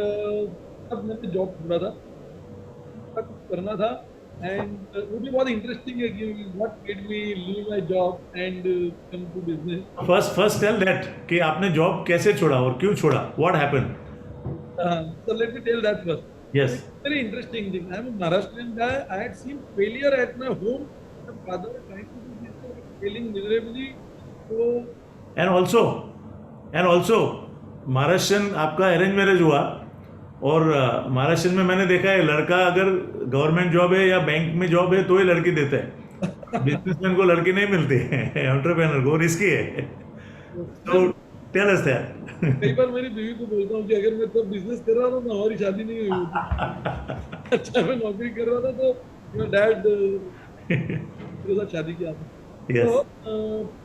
तब मैंने जॉब छोड़ा था, कुछ करना था. एंड वो भी बहुत इंटरेस्टिंग है कि what made me leave my job and come to business. First tell that कि आपने जॉब कैसे छोड़ा और क्यों छोड़ा, what happened. So let me tell that first. Yes, Very interesting thing. I'm a Maharashtrian guy. I had seen failure at my home. My father was trying to do business, failing miserably. So and also Maharashtrian आपका arrange marriage हुआ, और महाराष्ट्र में मैंने देखा है लड़का अगर government job है या बैंक में जॉब है तो ही लड़की देते हैं, बिजनेसमैन को लड़की नहीं मिलती है, एंटरप्रेन्योर को रिस्की है. तो टेल अस दैट. कई बार मेरी बीवी को बोलता हूँ कि अगर मैं तब बिजनेस कर रहा था तो हमारी शादी नहीं हुई होती. अच्छा, मैं नौकरी कर रहा था तो डैड मेरे साथ शादी किया था. Yes. So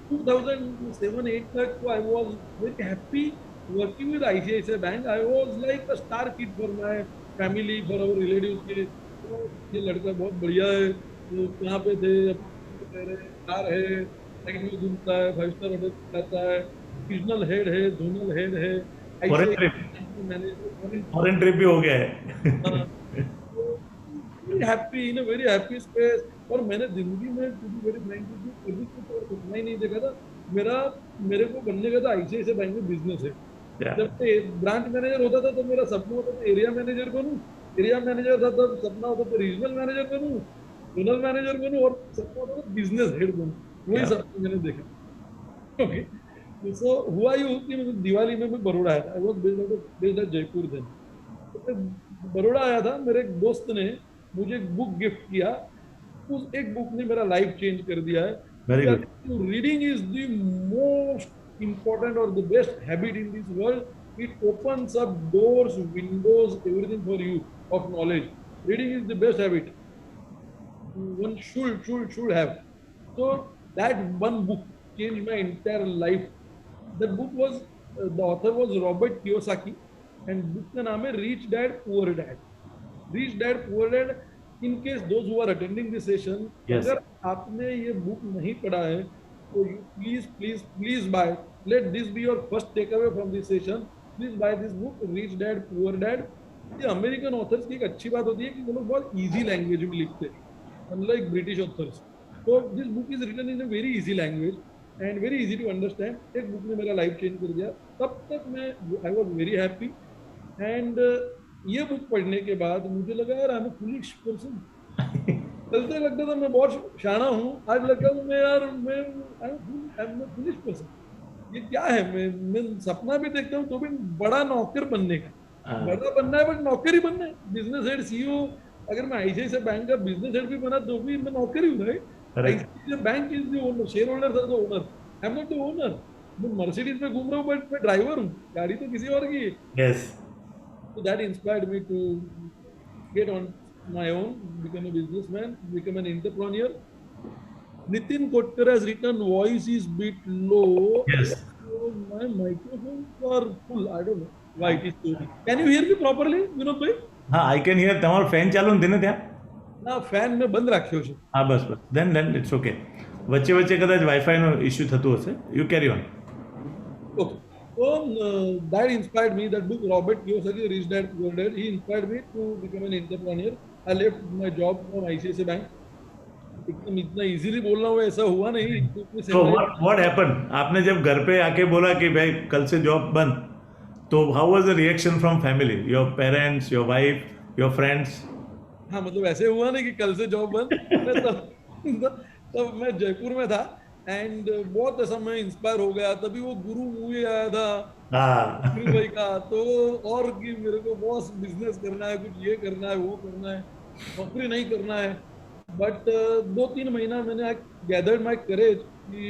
2007-8 तक I was very happy working with ICICI Bank. I was like a star kid for my family, for our relatives के. तो ये लड़का बहुत बढ़िया है, तो कहाँ पे थे, कार है, साइकिल में घूमता है, 5 स्टार होटल जाता है, रीजनल हेड है, जोनल हेड है, फॉरेन ट्रिप भी हो गया है. Very happy in a very happy space. और मैंने जिंदगी में वेरी फ्रैंकली कभी कुछ और सपना ही नहीं देखा था। मेरा मेरे को बनने का था आईसीआईसीआई बैंक में बिजनेस है। Yeah. जब ब्रांच मैनेजर होता था तो मेरा सपना होता था एरिया मैनेजर बनूं। एरिया मैनेजर था तब सपना होता था रीजनल मैनेजर बनूं, जोनल मैनेजर बनूं, और सपना होता था बिजनेस हेड बनूं। वही क्या? सपना मैंने देखा। ओके, सो हुआ यूं कि मैं दिवाली में मैं बड़ौदा आया था। I was based at Jaipur then. तो मैं बड़ौदा आया था, मेरे एक दोस्त ने मुझे एक बुक गिफ्ट किया। उस एक बुक ने मेरा लाइफ चेंज कर दिया है। Very good. Reading is the most important or the best habit in this world. It opens up doors, windows, everything for you of knowledge. Reading is the best habit one should have. So that one book changed my entire life. That book was the author was Robert Kiyosaki, and book का नाम है Rich Dad Poor Dad. Rich Dad Poor Dad. In case those who are attending this session, Yes. अगर आपने ये book नहीं पढ़ा है तो you please buy. Let this be your first takeaway from this session. Please buy this book, Rich Dad Poor Dad. ये American authors की एक अच्छी बात होती है कि वो लोग बहुत इजी लैंग्वेज में लिखते हैं, unlike British authors. So this book is written in a very easy language and very easy to understand. एक बुक ने मेरा लाइफ चेंज कर दिया। तब तक मैं I was very happy. And ये बुक पढ़ने के बाद मुझे लगा यार आई एम फुलिश पर्सन। चलते लगता था मैं बहुत शाना हूँ, आज लगता हूँ मैं यार मैं आई एम फुलिश पर्सन। ये क्या है? मैं सपना भी देखता हूँ तो भी बड़ा नौकर बनने का। बड़ा बनना है बट नौकर ही बनना है। Business head, CEO. अगर मैं आईसीआईसीआई बैंक का बिजनेस हेड भी बना तो भी मैं नौकर ही हूँ, right? ICICI bank is the owner, shareholders are the owner, I am not the owner. मैं मर्सिडीज में घूम रहा हूँ बट मैं ड्राइवर हूँ, गाड़ी तो किसी और की है। Yes. So that inspired me to get on my own, become a businessman, become an entrepreneur. Nitin Kotkar has written, voice is bit low. Yes. So my microphones are full. I don't know why it is so. Can you hear me properly, Vinod bhai? હા, I can here. તમારો fan ચાલુ નથી ને ત્યાં? ના, fan મેં બંધ રાખ્યો છે. હા, બસ બસ. દેન ઇટ્સ ઓકે. વચ્ચે વચ્ચે કદાચ વાઈફાઈનો ઇશ્યુ થતું હશે. You carry on. Okay. So that inspired me. That book, Robert Kiyosaki, Rich Dad Poor Dad, he inspired me to become an entrepreneur. I left my job from ICICI Bank. एकदम इतना easily बोल रहा हूँ ऐसा हुआ नहीं। तो what happened? आपने जब घर पे आके बोला कि भाई कल से जॉब बंद, तो how was the reaction from family, your parents, your wife, your friends? हाँ, मतलब ऐसे हुआ नहीं कि कल से जॉब बंद। तब मैं जयपुर में था एंड बहुत ऐसा मैं इंस्पायर हो गया। तभी वो गुरु मूवी आया था गुरु भाई का, तो और कि मेरे को बॉस बिजनेस करना है, कुछ ये करना है, वो करना है, नौकरी नहीं करना है। बट 2-3 महीना मैंने गैदर्ड माई करेज कि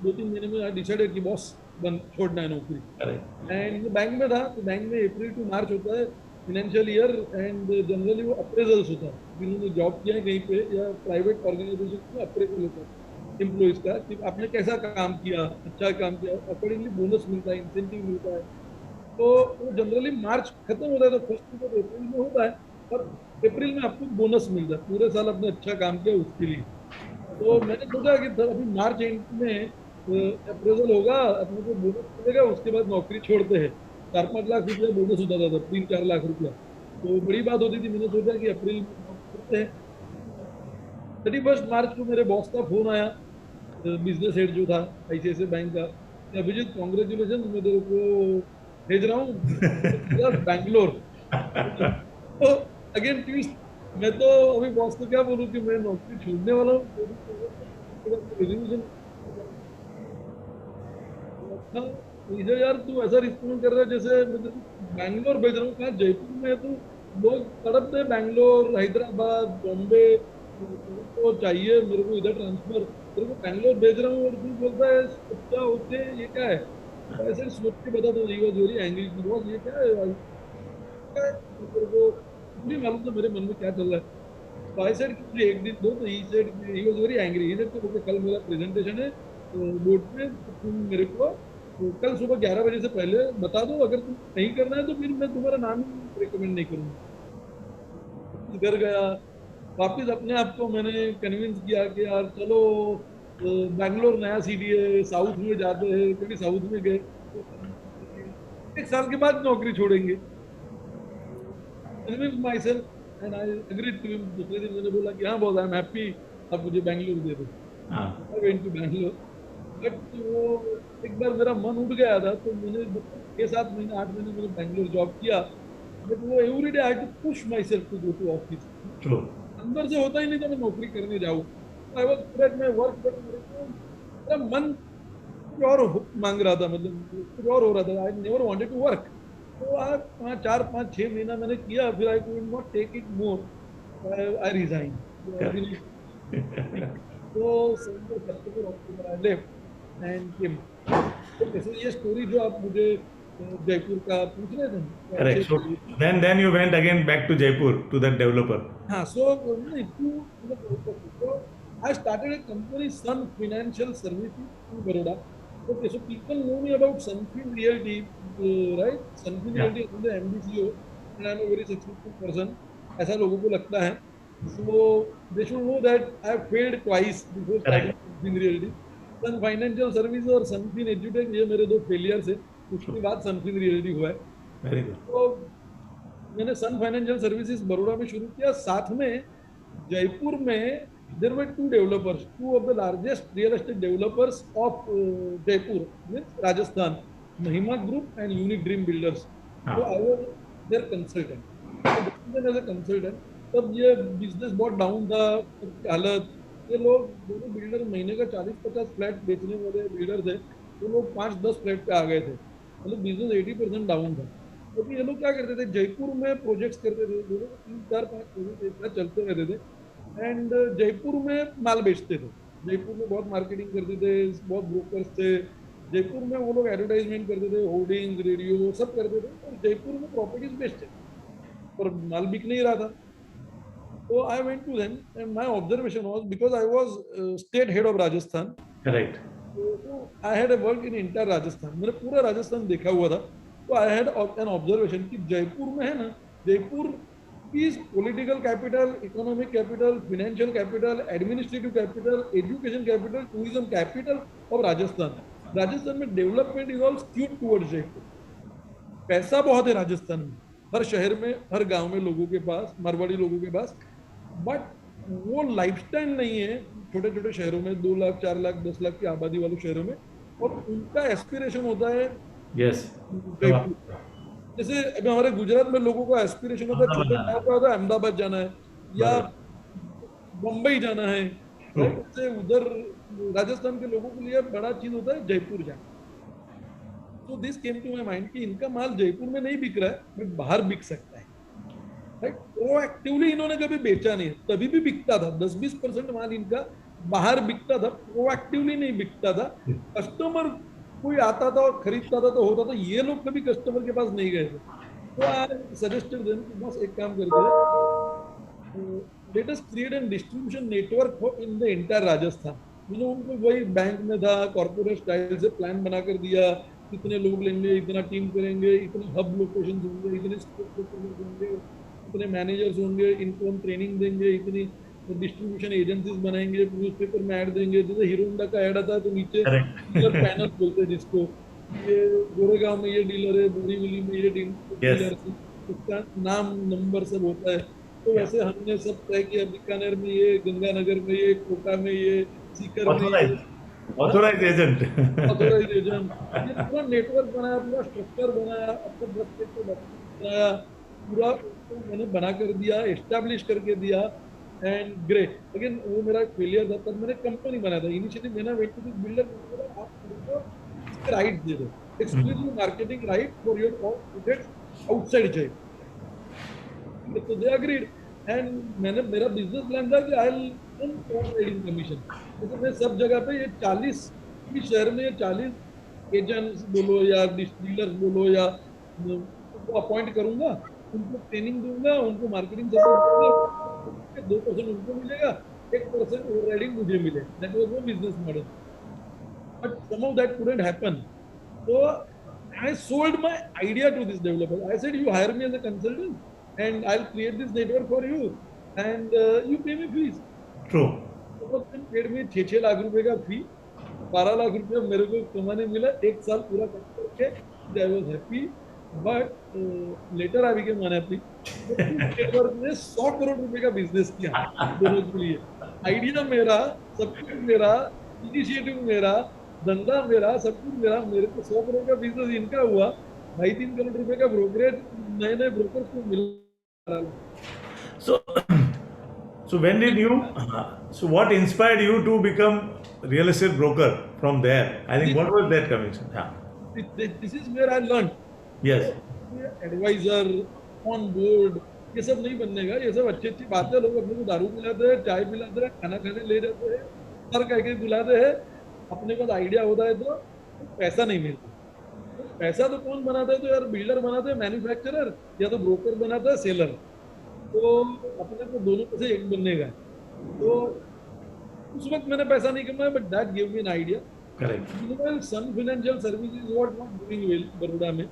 2-3 महीने में आई डिसाइडेड कि बॉस बंद छोड़ना है नौकरी। एंड बैंक में था, तो बैंक में अप्रैल टू मार्च होता है फाइनेंशियल ईयर, एंड जनरली वो अप्रेजल्स होता है। जिन्होंने जॉब किया है कहीं पे या प्राइवेट ऑर्गेनाइजेशन में अप्रेजल होता है एम्प्लॉइज का कि आपने कैसा काम किया, अच्छा काम किया, अकॉर्डिंगली बोनस मिलता है, इंसेंटिव मिलता है। तो वो जनरली मार्च खत्म होता है, तो फर्स्ट वीक ऑफ अप्रैल में होता है, और अप्रैल में आपको बोनस मिलता है पूरे साल आपने अच्छा काम किया उसके लिए। तो मैंने सोचा कि अभी मार्च एंड में अप्रेजल होगा, अपने को बोनस मिलेगा, उसके बाद नौकरी छोड़ते हैं। 4-5 लाख रुपया बोनस होता था, 3-4 लाख रुपया, तो बड़ी बात होती थी। मैंने सोचा कि अप्रैल में करते हैं। 31 मार्च को मेरे बॉस का फोन आया, बिजनेस हेड जो था आईसीआईसीआई बैंक का, अभिजीत कांग्रेचुलेशन, मैं तेरे को भेज रहा हूँ बैंगलोर। तो अगेन ट्विस्ट, मैं तो अभी बॉस को क्या बोलूँ कि मैं नौकरी छोड़ने वाला हूँ। यार तू ऐसा रिस्पॉन्ड कर रहा है जैसे मैं बैंगलोर भेज रहा हूँ। कहाँ जयपुर में है तो लोग तड़पते हैं, बैंगलोर, हैदराबाद, बॉम्बे, तो चाहिए मेरे को इधर ट्रांसफर, तेरे को बैंगलोर भेज रहा हूँ और तू बोलता है अच्छा ओके ये क्या है? ऐसे सोच के बता दो। वेरी एंग्री, बॉस ये क्या है? तेरे को नहीं मालूम था मेरे मन में क्या चल रहा है। तो आई सेड कि एक दिन दो, तो he said he was very angry. He said कि कल मेरा प्रेजेंटेशन है बोर्ड पे, तुम मेरे को तो कल सुबह 11 बजे से पहले बता दो। अगर तुम नहीं करना है तो फिर मैं तुम्हारा नाम ही रिकमेंड नहीं करूँगा। घर गया वापिस, अपने आप को मैंने कन्विंस किया कि यार चलो बैंगलोर नया सिटी है, साउथ में जाते हैं। क्योंकि साउथ में गए 1 साल के बाद नौकरी छोड़ेंगे। Convinced myself and I agreed to him. दूसरे दिन मैंने बोला कि हाँ बॉस, आई एम हैप्पी, आप मुझे बैंगलोर दे दो. हाँ. I went to Bangalore. But वो एक बार मेरा मन उठ गया था, तो मैंने 6-7 महीने 8 महीने मैंने बैंगलोर जॉब किया. बट वो everyday I had to push myself to go to office. True. अंदर से होता ही नहीं था मैं नौकरी करने जाऊँ. I was good at my work, but मेरा मन कुछ और मांग रहा था, मतलब कुछ और हो रहा था. I never wanted to work. तो आज 4-5-6 महीना मैंने किया, फिर I could not take it more. I resign. तो सितंबर सितंबर अक्टूबर आई लेफ्ट एंड केम. तो जैसे ये स्टोरी जो आप मुझे जयपुर का पूछ रहे थे, तो Correct. अच्छे So then you went again back to Jaipur to that developer. हाँ. सो I started a company, Sun Financial Services in Baroda. Okay, so people know me about Sunfin Realty, right? Sunfin Yeah. Realty, I'm the MD CEO, and I'm a very successful person. ऐसा लोगों को लगता है. So they should know that I have failed twice before starting Correct. Sunfin Realty. Sun Financial Services और Sunfin Edutech, ये मेरे 2 failures है. उसके बाद Sunfin Realty हुआ है. Very good. तो मैंने सन फाइनेंशियल सर्विसेज बड़ौदा में शुरू किया. साथ में जयपुर में there were 2 developers, 2 of the largest real estate developers of Jaipur, means Rajasthan, Mahima group and unique dream builders. हाँ. तो I was there consultant. As a consultant तब ये बिजनेस बहुत डाउन था हालत. ये लोग दोनों बिल्डर महीने का 40-50 फ्लैट बेचने वाले बिल्डर थे. वो लोग 5-10 फ्लैट पे आ गए थे. मतलब बिजनेस 80% डाउन था. क्योंकि ये लोग क्या करते थे, जयपुर में प्रोजेक्ट्स करते थे. दोनों 3-4-5 प्रोजेक्ट एक साथ चलते रहते थे. एंड जयपुर में माल बेचते थे. जयपुर में बहुत मार्केटिंग करते थे, बहुत ब्रोकर्स थे. जयपुर में वो लोग एडवर्टाइजमेंट करते थे, होर्डिंग, रेडियो सब करते थे. और जयपुर में प्रॉपर्टीज बेचते थे और माल बिक नहीं रहा था. तो I went to them and my observation was, because I was state head of Rajasthan. Correct. I had work in inter Rajasthan. मैंने पूरा राजस्थान देखा हुआ था. तो आई हैड एन ऑब्जर्वेशन कि जयपुर में है ना, Jaipur is political capital, economic capital, financial capital, administrative capital, education capital, tourism capital of Rajasthan. Rajasthan में development is all skewed towards Jaipur. पैसा बहुत है राजस्थान में, हर शहर में, हर गांव में लोगों के पास, मारवाड़ी लोगों के पास. बट वो लाइफस्टाइल नहीं है छोटे छोटे शहरों में, 2 लाख 4 लाख 10 लाख की आबादी वाले शहरों में. और उनका एस्पिरेशन होता है Yes. जयपुर. जैसे अभी हमारे गुजरात में लोगों का एस्पिरेशन होता है छोटे गांव का होता है अहमदाबाद जाना है या मुंबई जाना है. जैसे उधर राजस्थान के लोगों के लिए बड़ा चीज होता है जयपुर जाना. तो this came to my mind कि इनका माल जयपुर में नहीं बिक रहा है, बट बाहर बिक सकता है. राइट. प्रोएक्टिवली इन्होंने कभी बेचा नहीं, तभी भी बिकता था. 10-20% माल इनका बाहर बिकता था, प्रोएक्टिवली नहीं बिकता था. कस्टमर कोई आता था और खरीदता था तो होता था. ये लोग कभी कस्टमर के पास नहीं गए थे. तो आई सजेस्टेड देम कि बस एक काम करते हैं, let us create an distribution network for in the entire Rajasthan. मैंने उनको वही बैंक में था, कॉर्पोरेट स्टाइल से प्लान बना कर दिया. कितने लोग लेंगे, इतना टीम करेंगे, इतने हब लोकेशन होंगे, इतने होंगे, इतने मैनेजर्स होंगे, इनको हम ट्रेनिंग देंगे, इतनी डिस्ट्रीब्यूशन एजेंसीज बनाएंगे, न्यूज़पेपर में ऐड देंगे. जैसे हीरो होंडा का ऐड आता है तो नीचे डीलर पैनल बोलते हैं जिसको, ये गोरेगांव में ये डीलर है, बोरीवली में ये डीलर है, उसका नाम नंबर सब होता है. तो वैसे हमने सब तय किया, बीकानेर में ये, गंगानगर में ये, कोटा में ये, सीकर में ये. Authorize agent. ये पूरा नेटवर्क बनाया, पूरा स्ट्रक्चर बनाया, अपने 10 बनाया, पूरा मैंने बना कर दिया, एस्टैब्लिश करके दिया. And great. अगेन वो मेरा फेलियर था. तब मैंने कंपनी बनाया था. इनिशियली मैंने वेट टू दिस बिल्डर, आप राइट दे दो, exclusive marketing right for your project outside Jaipur. तो दे एग्रीड. एंड मैंने, मेरा बिजनेस प्लान था कि आई विल ट्रेडिंग कमीशन. जैसे मैं सब जगह पे ये 40 शहर में ये 40 एजेंट्स बोलो या डीलर्स बोलो या उनको अपॉइंट करूंगा, उनको ट्रेनिंग दूंगा, उनको मार्केटिंग सपोर्ट दूंगा. 2% उनको मिलेगा, 1% ओवरराइडिंग मुझे मिले. That was no business model. But some of that couldn't happen. So I sold my idea to this developer. I said, you hire me as a consultant and I'll create this network for you and you pay me fees. True. So they paid me 6 lakh रुपए का फी. 12 लाख रुपए मेरे को कमाने मिला 1 साल पूरा काम करके. I was happy, but later I became unhappy. Network ने 100 करोड़ रुपए का बिजनेस किया दोनों के लिए। आइडिया मेरा, सब कुछ मेरा, इनिशिएटिव मेरा, धंधा मेरा, सब कुछ मेरा। मेरे को 100 करोड़ का बिजनेस इनका हुआ, 2.5-3 करोड़ रुपए का ब्रोकरेज नए नए ब्रोकर को मिल रहा है। So, so when did you? So what inspired you to become real estate broker from there? I think what was that conviction? Yeah. This is where I learn. Yes. Advisor, on board, ये सब नहीं बनने का। ये सब अच्छी अच्छी बातें, लोग अपने को दारू पिलाते हैं, चाय पिलाते हैं, खाना खाने ले जाते हैं, सर कह के बुलाते हैं। अपने पास आइडिया होता है तो पैसा नहीं मिलता। तो पैसा तो कौन बनाता है? तो यार बिल्डर बनाते हैं, मैन्युफैक्चरर, या तो ब्रोकर बनाता है, सेलर। तो अपने को दोनों में से एक बनने का है। तो उस वक्त मैंने पैसा नहीं कमाया, but that give me an idea. Correct. Meanwhile, Sun Financial Services was not doing well Baroda में,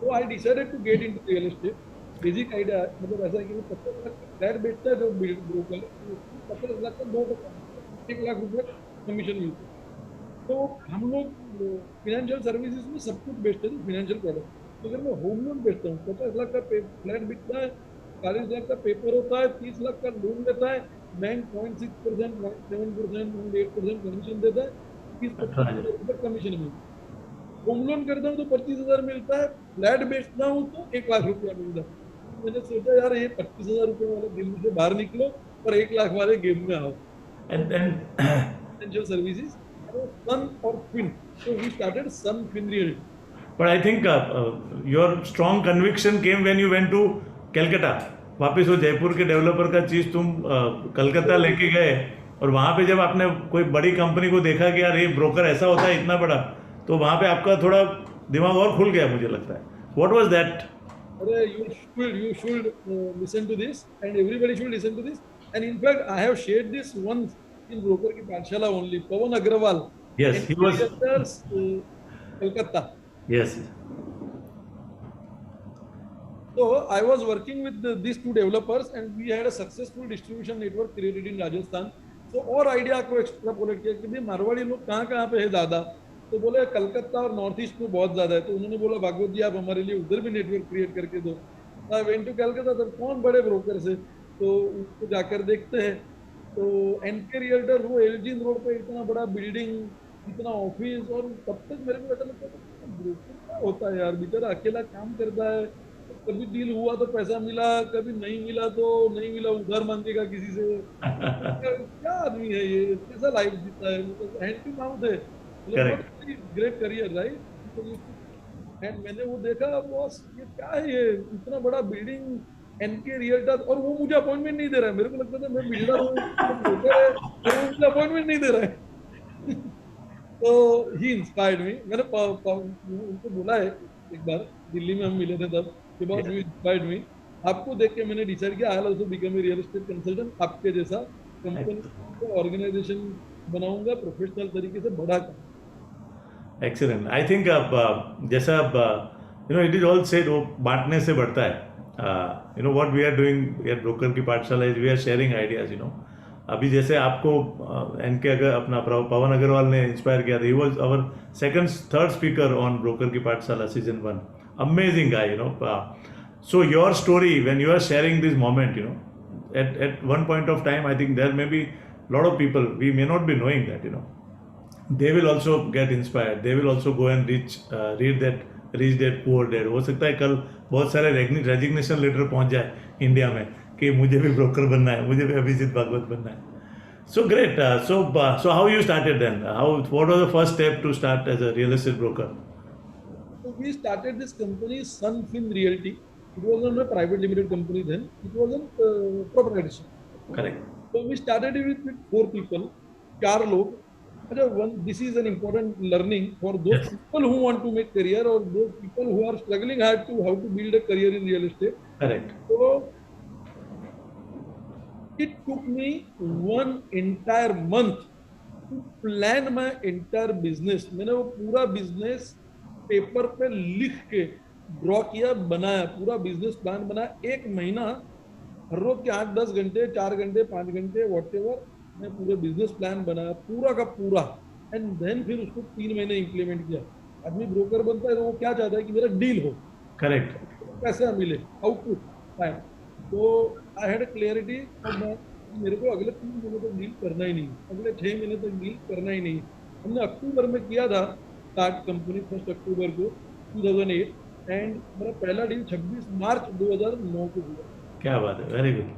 so I decided to get into real estate. Basic idea मतलब ऐसा है कि 50 लाख का फ्लैट बेचता है जो ब्रोकर, 50 लाख का 1 लाख रुपए कमीशन मिलता है। तो हम लोग फाइनेंशियल सर्विसेज में सब कुछ बेचते थे, फाइनेंशियल प्रोडक्ट। तो अगर मैं होम लोन बेचता हूँ, 50 लाख का फ्लैट बिकता है, 40 लाख का पेपर होता है, 30 लाख का लोन देता है, बैंक 0.6%, 0.7%, 0.8% कमीशन देता है, 30-35 कमीशन मिलता है। होम लोन करता हूँ तो 25,000 मिलता है, फ्लैट बेचता हूँ तो 1 लाख रुपया मिलता है। मैंने सोचा यार ये 25,000 रुपये वाले दिल्ली से बाहर निकलो और 1 लाख वाले गेम में आओ। And फाइनेंशियल सर्विसेज, सन और fin, so we started Sun Fin Realty. but I think your strong conviction came when you went to Calcutta. वापस वो जयपुर के डेवलपर का चीज तुम कलकत्ता लेके गए, और वहाँ पे जब आपने कोई बड़ी कंपनी को देखा कि यार ये ब्रोकर ऐसा होता है इतना बड़ा, तो वहाँ पे आपका थोड़ा दिमाग और खुल गया मुझे लगता है। What was that? अरे you should listen to this, and everybody should listen to this. And in fact, I have shared this once in broker की पाठशाला only. Pawan Agrawal. Yes, he was. Kolkata. Yes. So I was working with these two developers, and we had a successful distribution network created in Rajasthan. So और idea को extrapolate किया कि भाई मारवाड़ी लोग कहाँ कहाँ पे है ज़्यादा, तो बोले कलकत्ता और नॉर्थ ईस्ट में बहुत ज़्यादा है। तो उन्होंने बोला भागवत जी आप हमारे लिए उधर भी नेटवर्क क्रिएट करके दो। आई वेंट टू कलकत्ता, तो कौन बड़े ब्रोकर से, तो उसको जाकर देखते हैं। तो एनके रियल्टर, वो एल्जिन रोड पे इतना बड़ा बिल्डिंग, इतना ऑफिस, और तब तक मेरे को ऐसा लगता था ब्रोकर क्या होता है यार, बेचारा अकेला काम करता है, कभी डील हुआ तो पैसा मिला, कभी नहीं मिला तो नहीं मिला, उधार मांगेगा किसी से। क्या आदमी है ये, कैसा लाइफ जीता है, मतलब हैंड टू माउथ है, ग्रेट करियर राइट। एंड मैंने वो देखा, बॉस ये क्या है, ये इतना बड़ा बिल्डिंग, एनके रियल्टर, और वो मुझे अपॉइंटमेंट नहीं दे रहा है। मेरे को लगता था मैं बिल्डर हूँ, वो मुझे अपॉइंटमेंट नहीं दे रहा है। तो ही इंस्पायर्ड मी। मैंने उनको बोला है एक बार, दिल्ली में हम मिले थे तब, कि बॉस यू इंस्पायर्ड मी, आपको देख के मैंने डिसाइड किया I will also become a real estate consultant, आपके जैसा कंपनी ऑर्गेनाइजेशन बनाऊंगा, प्रोफेशनल तरीके से बड़ा काम। एक्सीलेंट। आई थिंक जैसा you know it is all said, वो बांटने से बढ़ता है। You know what we are doing at broker की पाठशाला is we are sharing ideas. You know अभी जैसे आपको एनके अपना पवन अग्रवाल ने इंस्पायर किया था, he was our third speaker on broker की पाठशाला season 1। Amazing guy, you know. So your story when you are sharing this moment, you know at one point of time, I think there may be lot of people, we may not be knowing that, you know, they will also get inspired, they will also go and read that Rich Dad Poor Dad। हो सकता है कल बहुत सारे resignation letter पहुंच जाए India में कि मुझे भी ब्रोकर बनना है, मुझे भी अभिजीत भागवत बनना है। So great। So how you started then? What was the first step to start as a real estate broker? So we started this company Sun Fin Realty. It wasn't a private limited company then. It was a proprietorship. Correct. So we started it with 4 people, 4 लोग। अच्छा, this is an important learning for those Yes. people who want to make career, or those people who are struggling hard to how to build a career in real estate. Correct. So it took me 1 entire month to plan my entire business. मैंने वो पूरा business paper पे लिख के draw किया, बनाया, पूरा business plan बनाया। 1 महीना हर रोज के 8-10 घंटे, 4 घंटे, 5 घंटे, व्हाटएवर, मैं पूरे बिजनेस प्लान बनाया पूरा का पूरा। एंड देन फिर उसको 3 महीने इंप्लीमेंट किया। आदमी ब्रोकर बनता है तो वो क्या चाहता है कि मेरा डील हो, Correct. पैसा मिले, आउटपुट फाइन। तो आई हैड क्लियरिटी और मेरे को अगले 3 महीने तक डील करना ही नहीं, अगले 6 महीने तक डील करना ही नहीं। हमने अक्टूबर में किया था स्टार्ट कंपनी, 1 अक्टूबर को 2008, एंड मेरा पहला डील 26 मार्च 2009 को हुआ। क्या बात है, वेरी गुड,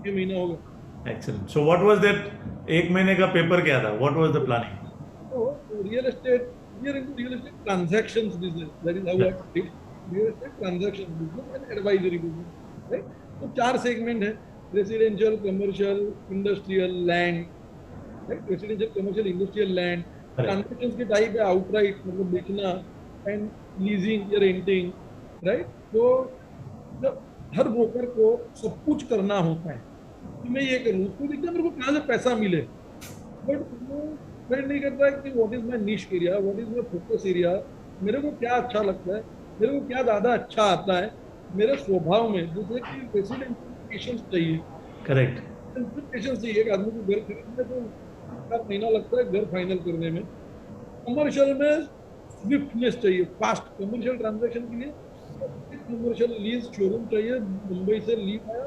6 महीना हो गया। Excellent. So what was that, एक महीने का पेपर क्या था, व्हाट वाज द प्लानिंग? तो real estate, we are into real estate transactions business. That is how I put it. Real estate transactions business and advisory business. Right? तो 4 segment है, residential, commercial, industrial, land. Right, residential, commercial, industrial, land. Transactions के type है outright मतलब बेचना, and leasing या renting. Right, तो जब हर broker को सब कुछ करना होता है कि मैं ये करूँ, उसको देखते मेरे को कहाँ से पैसा मिले, बट वो डिपेंड नहीं करता है कि व्हाट इज माय निश area, what is my focus area, मेरे को क्या अच्छा लगता है, मेरे को क्या ज्यादा अच्छा आता है मेरे स्वभाव में। जैसे कि रेसिडेंशियल पेशेंस चाहिए, करेक्ट, पेशेंस चाहिए। एक आदमी को घर खरीदने तो 1 महीना लगता है घर फाइनल करने में। कमर्शियल में स्विफ्टनेस चाहिए, फास्ट कमर्शियल ट्रांजैक्शन के लिए कमर्शियल लीज शोरूम चाहिए। मुंबई से लीज आया,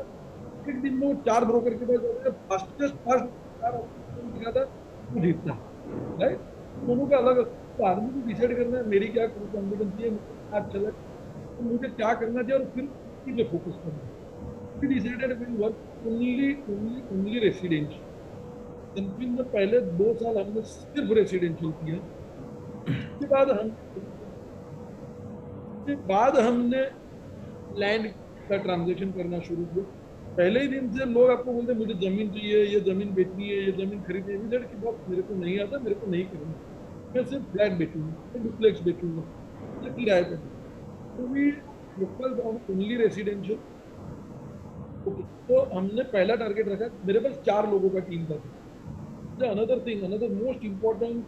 एक दिन में वो 4 ब्रोकर के पास जाता है, फास्टेस्ट फास्ट 4 ऑप्शन दिखाता है, वो जीतता है। राइट, दोनों का अलग। तो आदमी को डिसाइड करना है मेरी क्या कॉन्फिडेंस है, मुझे क्या अच्छा लगे, तो मुझे क्या करना चाहिए, और फिर उसी पे फोकस करना है। फिर decided will work only residential. Sunfin में पहले 2 साल हमने सिर्फ रेसिडेंशियल किया। उसके बाद हमने लैंड का ट्रांजेक्शन करना शुरू किया। पहले ही दिन से लोग आपको बोलते मुझे जमीन चाहिए, ये जमीन बेचनी है, ये जमीन खरीदनी है। कि बात मेरे को नहीं आता, मेरे को नहीं करना, मैं सिर्फ फ्लैट बेचूंगा, मैं डुप्लेक्स बेचूंगा या किराए पर। तो भी लोकल ओनली रेसिडेंशियल। ओके, तो हमने पहला टारगेट रखा, मेरे पास 4 लोगों का टीम था। Another thing, another most important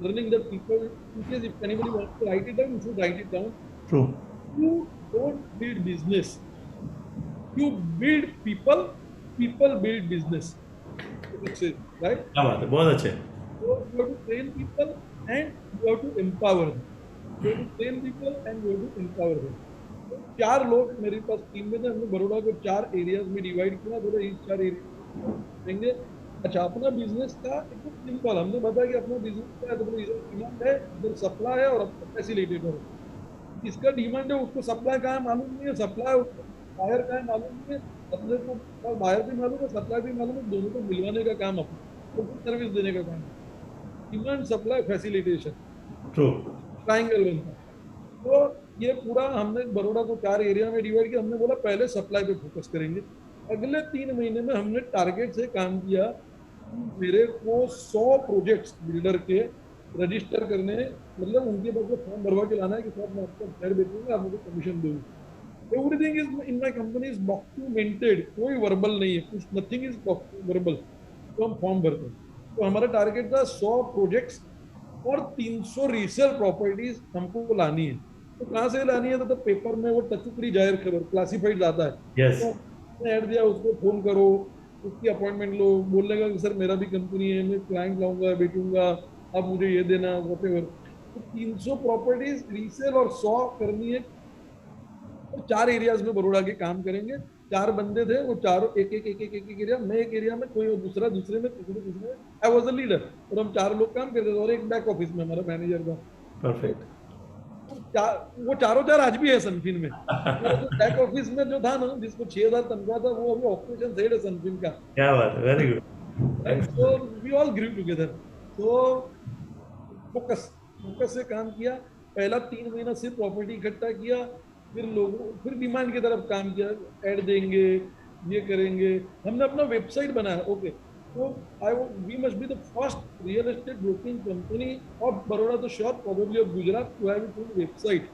learning that people, in case if anybody wants to write it down, you should write it down. True, You don't build business, you build people, people build business. That's it, right? क्या बात है, बहुत अच्छे। So you have to train people and you have to empower them. You have to train people and you have to empower them. तो 4 लोग मेरे पास team में थे। हमने बड़ौदा को 4 एरियाज में डिवाइड किया, बोले इस 4 एरिया देंगे। अच्छा, अपना बिजनेस का एकदम सिंपल हमने बताया कि अपना बिजनेस क्या है, तो बोले इधर डिमांड है, इधर सप्लाई है, और अपना फैसिलिटेटर है। इसका डिमांड है, उसको सप्लाई कहाँ है मालूम नहीं है, सप्लाई उसको बायर कहाँ है मालूम नहीं है, अपने को बायर भी मालूम है, सप्लाई भी मालूम है, दोनों को मिलवाने का काम अपना, तो सर्विस देने का काम। Demand supply facilitation, true, triangle बनता है। तो ये पूरा हमने बड़ौदा को 4 एरिया में डिवाइड किया। हमने बोला पहले सप्लाई पे फोकस करेंगे। अगले 3 महीने में हमने टारगेट से काम किया, मेरे को 100 प्रोजेक्ट्स बिल्डर के रजिस्टर करने, मतलब उनके पास फॉर्म भरवा के लाना है कि साहब मैं आपका फ्लैट बेचूंगा, आप मुझे कमीशन दोगे। Everything is in my company is documented, कोई वर्बल नहीं है, कुछ नथिंग इज वर्बल। तो हम फॉर्म भरते हैं। तो हमारा टारगेट था 100 प्रोजेक्ट्स और 300 रीसेल प्रॉपर्टीज हमको लानी है। तो कहाँ से लानी है, तो पेपर में वो टचुकड़ी जाहिर खबर क्लासिफाइड लाता है। यस, तो ऐड दिया, उसको फोन करो, उसकी अपॉइंटमेंट लो, बोलने का कि सर मेरा भी कंपनी है, मैं क्लाइंट लाऊंगा, बेचूंगा, आप मुझे ये देना, वॉटेवर। तो 300 प्रॉपर्टीज रीसेल और 100 करनी है। तो 4 एरियाज में बड़ौदा के काम करेंगे। 4 बंदे थे, वो चारों एक एरिया, मैं एक एरिया में, कोई दूसरा दूसरे में, तीसरे में। आई वाज द लीडर, और हम 4 लोग काम करते थे, और एक बैक ऑफिस में हमारा मैनेजर था। परफेक्ट, वो चारों 4 आज भी है सनफिन में। बैक ऑफिस में जो था ना, जिसको 6,000 तनख्वाह था, वो अभी ऑपरेशन हेड है सनफिन का। क्या बात है, very good, right, so we all grew together. तो फोकस से काम किया। पहला 3 महीना सिर्फ प्रॉपर्टी इकट्ठा किया, फिर डिमांड की तरफ काम किया, ऐड देंगे, ये करेंगे। हमने अपना वेबसाइट बनाया। ओके, तो we must be the first real estate broking company of Baroda, तो sure probably of Gujarat to have its website.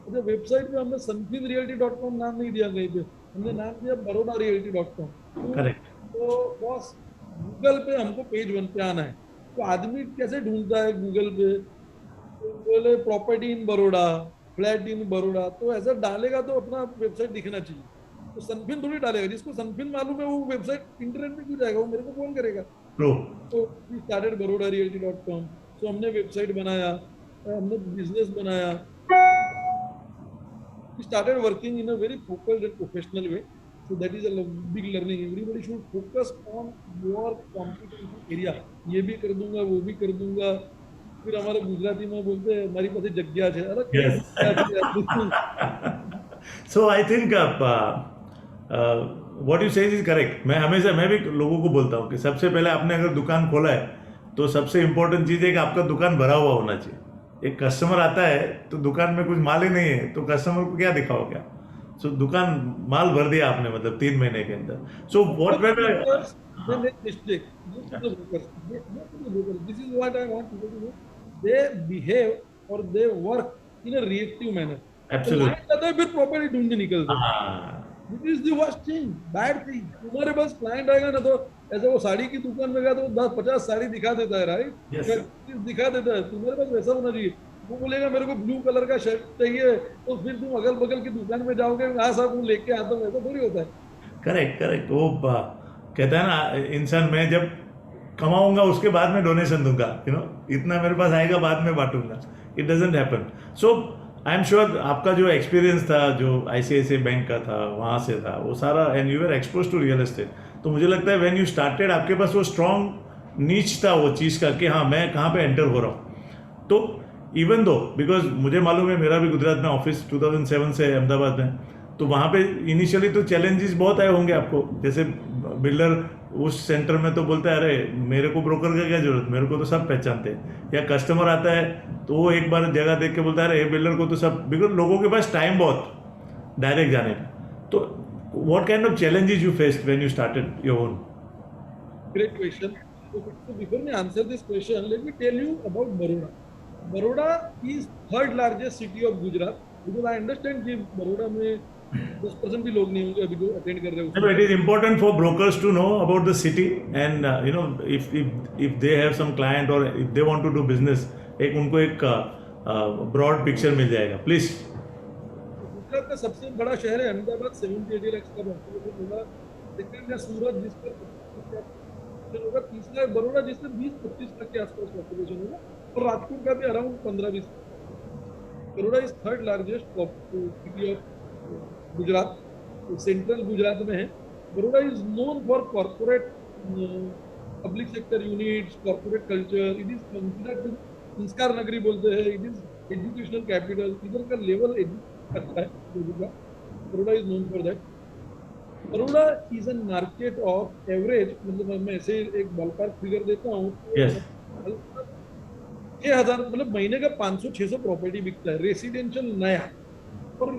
अच्छा, वेबसाइट पे हमने sunfinrealty.com नाम नहीं दिया कहीं पे, हमने नाम दिया barodarealty.com। करेक्ट, तो बॉस गूगल पे हमको पेज 1 पे आना है। तो आदमी कैसे ढूंढता है गूगल पे, तो बोले property in Baroda, flat in Baroda, तो ऐसा डालेगा तो अपना वेबसाइट दिखना चाहिए। तो सनफिन थोड़ी डालेगा, जिसको सनफिन मालूम है वो वेबसाइट इंटरनेट पे क्यों जाएगा, वो मेरे को फोन करेगा। ट्रू, तो वी स्टार्टेड barodarealty.com। तो हमने वेबसाइट बनाया, हमने बिजनेस बनाया। We started working in a very focused and professional way। So that is a big learning. Everybody should focus on your competence area. ये भी कर दूंगा, वो भी कर दूंगा. फिर हमारे गुजराती में बोलते हैं हमारी पास जग्या है. अरे कौन Yes. जग्या है यार? So I think what you say is correct. मैं भी लोगों को बोलता हूँ कि सबसे पहले आपने अगर दुकान खोला है तो सबसे इम्पोर्टेंट चीज़ है कि आपका दुकान भरा हुआ होना चाहिए. एक कस्टमर आता है तो दुकान में कुछ माल ही नहीं है तो कस्टमर को क्या दिखाओगे? सो दुकान माल भर दिया आपने, मतलब 3 महीने के अंदर. So what Brokers, they make mistake. Most of the brokers, most of the brokers. This is what I want people to know. They behave or they work in a reactive manner. Absolutely. Client आता है फिर property ढूंढने निकलते हैं. हाँ. This is the worst thing, bad thing. तुम्हारे पास client आएगा ना तो ऐसा वो साड़ी की दुकान में गया तो 10-50 साड़ी दिखा देता है, राइट? Yes. दिखा देता है. तुम्हारे पास वैसा होना चाहिए. वो बोलेगा मेरे को ब्लू कलर का शर्ट चाहिए तो फिर तुम अगल बगल की दुकान में जाओगे, हाँ साहब वो लेके आता हूँ, ऐसा थोड़ी होता है. Correct correct. वो कहता है ना इंसान, मैं जब कमाऊंगा उसके बाद में डोनेशन दूंगा, इतना मेरे पास आएगा बाद में बांटूंगा. It doesn't happen. So I am sure आपका जो एक्सपीरियंस था, जो ICICI बैंक का था, वहाँ से था वो सारा, and you are expose to real estate. तो मुझे लगता है व्हेन यू स्टार्टेड आपके पास वो स्ट्रॉन्ग नीच था वो चीज़ का कि हाँ मैं कहाँ पे एंटर हो रहा हूँ. तो इवन दो, बिकॉज मुझे मालूम है मेरा भी गुजरात में ऑफिस 2007 से अहमदाबाद में, तो वहाँ पे इनिशियली तो चैलेंजेस बहुत आए होंगे आपको. जैसे बिल्डर उस सेंटर में तो बोलता है अरे मेरे को ब्रोकर का क्या जरूरत, मेरे को तो सब पहचानते हैं. या कस्टमर आता है तो वो एक बार जगह देख के बोलता है अरे बिल्डर को तो सब, बिकॉज लोगों के पास टाइम बहुत डायरेक्ट जाने का. तो what kind of challenges you faced when you started your own? Great question. So before me answer this question, let me tell you about Baroda. Baroda is third largest city of Gujarat. Because I understand कि बड़ौदा में 10% भी लोग नहीं होंगे अभी जो attend कर रहे हैं. It is important for brokers to know about the city, and if they have some client or if they want to do business, उनको एक broad picture मिल जाएगा. Please. गुजरात का सबसे बड़ा शहर है अहमदाबाद, 70-80 लाख का पॉपुलेशन होगा. सेकंड है सूरत जिसका होगा. तीसरा है बड़ौदा जिसका 20-25 लाख के आसपास पॉपुलेशन होगा. और राजकोट का भी around 15-20. Baroda is third largest city of Gujarat. Central Gujarat में है. Baroda is known for corporate public sector units, corporate culture. It is considered संस्कार नगरी बोलते हैं. It is educational capital. इधर का लेवल अच्छा है. Baroda is known for that. Baroda is an market of average, मतलब मैं ऐसे एक बॉलपार्क फिगर देता हूँ. Yes. 6,000 मतलब महीने का 500-600 प्रॉपर्टी बिकता है रेसिडेंशियल नया, और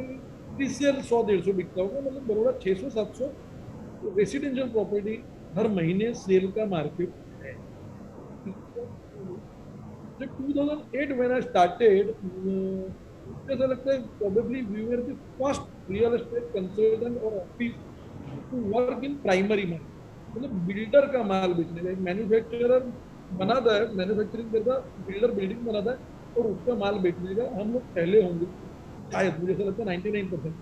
रीसेल 100-150 बिकता होगा. मतलब बड़ौदा 600-700 रेसिडेंशियल प्रॉपर्टी हर महीने सेल का मार्केट है. 2008 when I started, मुझे ऐसा लगता है probably we were the first real estate consultant or office to work in primary market. मतलब बिल्डर का माल बेचने का. एक मैन्युफैक्चरर बनाता है, मैन्युफैक्चरिंग करता, बिल्डर बिल्डिंग बनाता है और उसका माल बेचने का हम लोग पहले होंगे शायद. मुझे ऐसा लगता है 99%.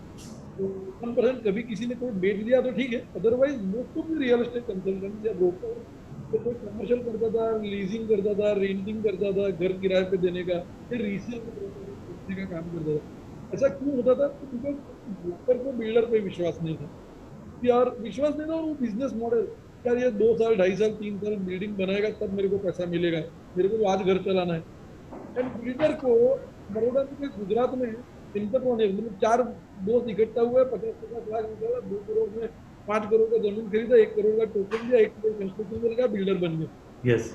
तो 1% कभी किसी ने कोई बेच दिया तो ठीक है. Otherwise most of the real estate consultant या ब्रोकर तो कोई कमर्शियल करता था, लीजिंग करता था, रेंटिंग करता था, घर किराए पे देने का, फिर रीसेल बेचने का काम करता था. ऐसा क्यों होता था? बिकॉज ब्रोकर को बिल्डर पे विश्वास नहीं था. यार विश्वास नहीं था. और वो बिजनेस मॉडल, यार ये 2 साल 2.5 साल 3 साल बिल्डिंग बनाएगा तब मेरे को पैसा मिलेगा, मेरे को आज घर चलाना है. एंड बिल्डर को बड़ौदा में, गुजरात में मतलब 4 दोस्त इकट्ठा हुए, 50-50 लाख निकाला, 2 करोड़ में 5 करोड़ का जमीन खरीदा, 1 करोड़ का टोकन दिया, 1 करोड़ कंस्ट्रक्शन मिल गया, बिल्डर बन गया. Yes.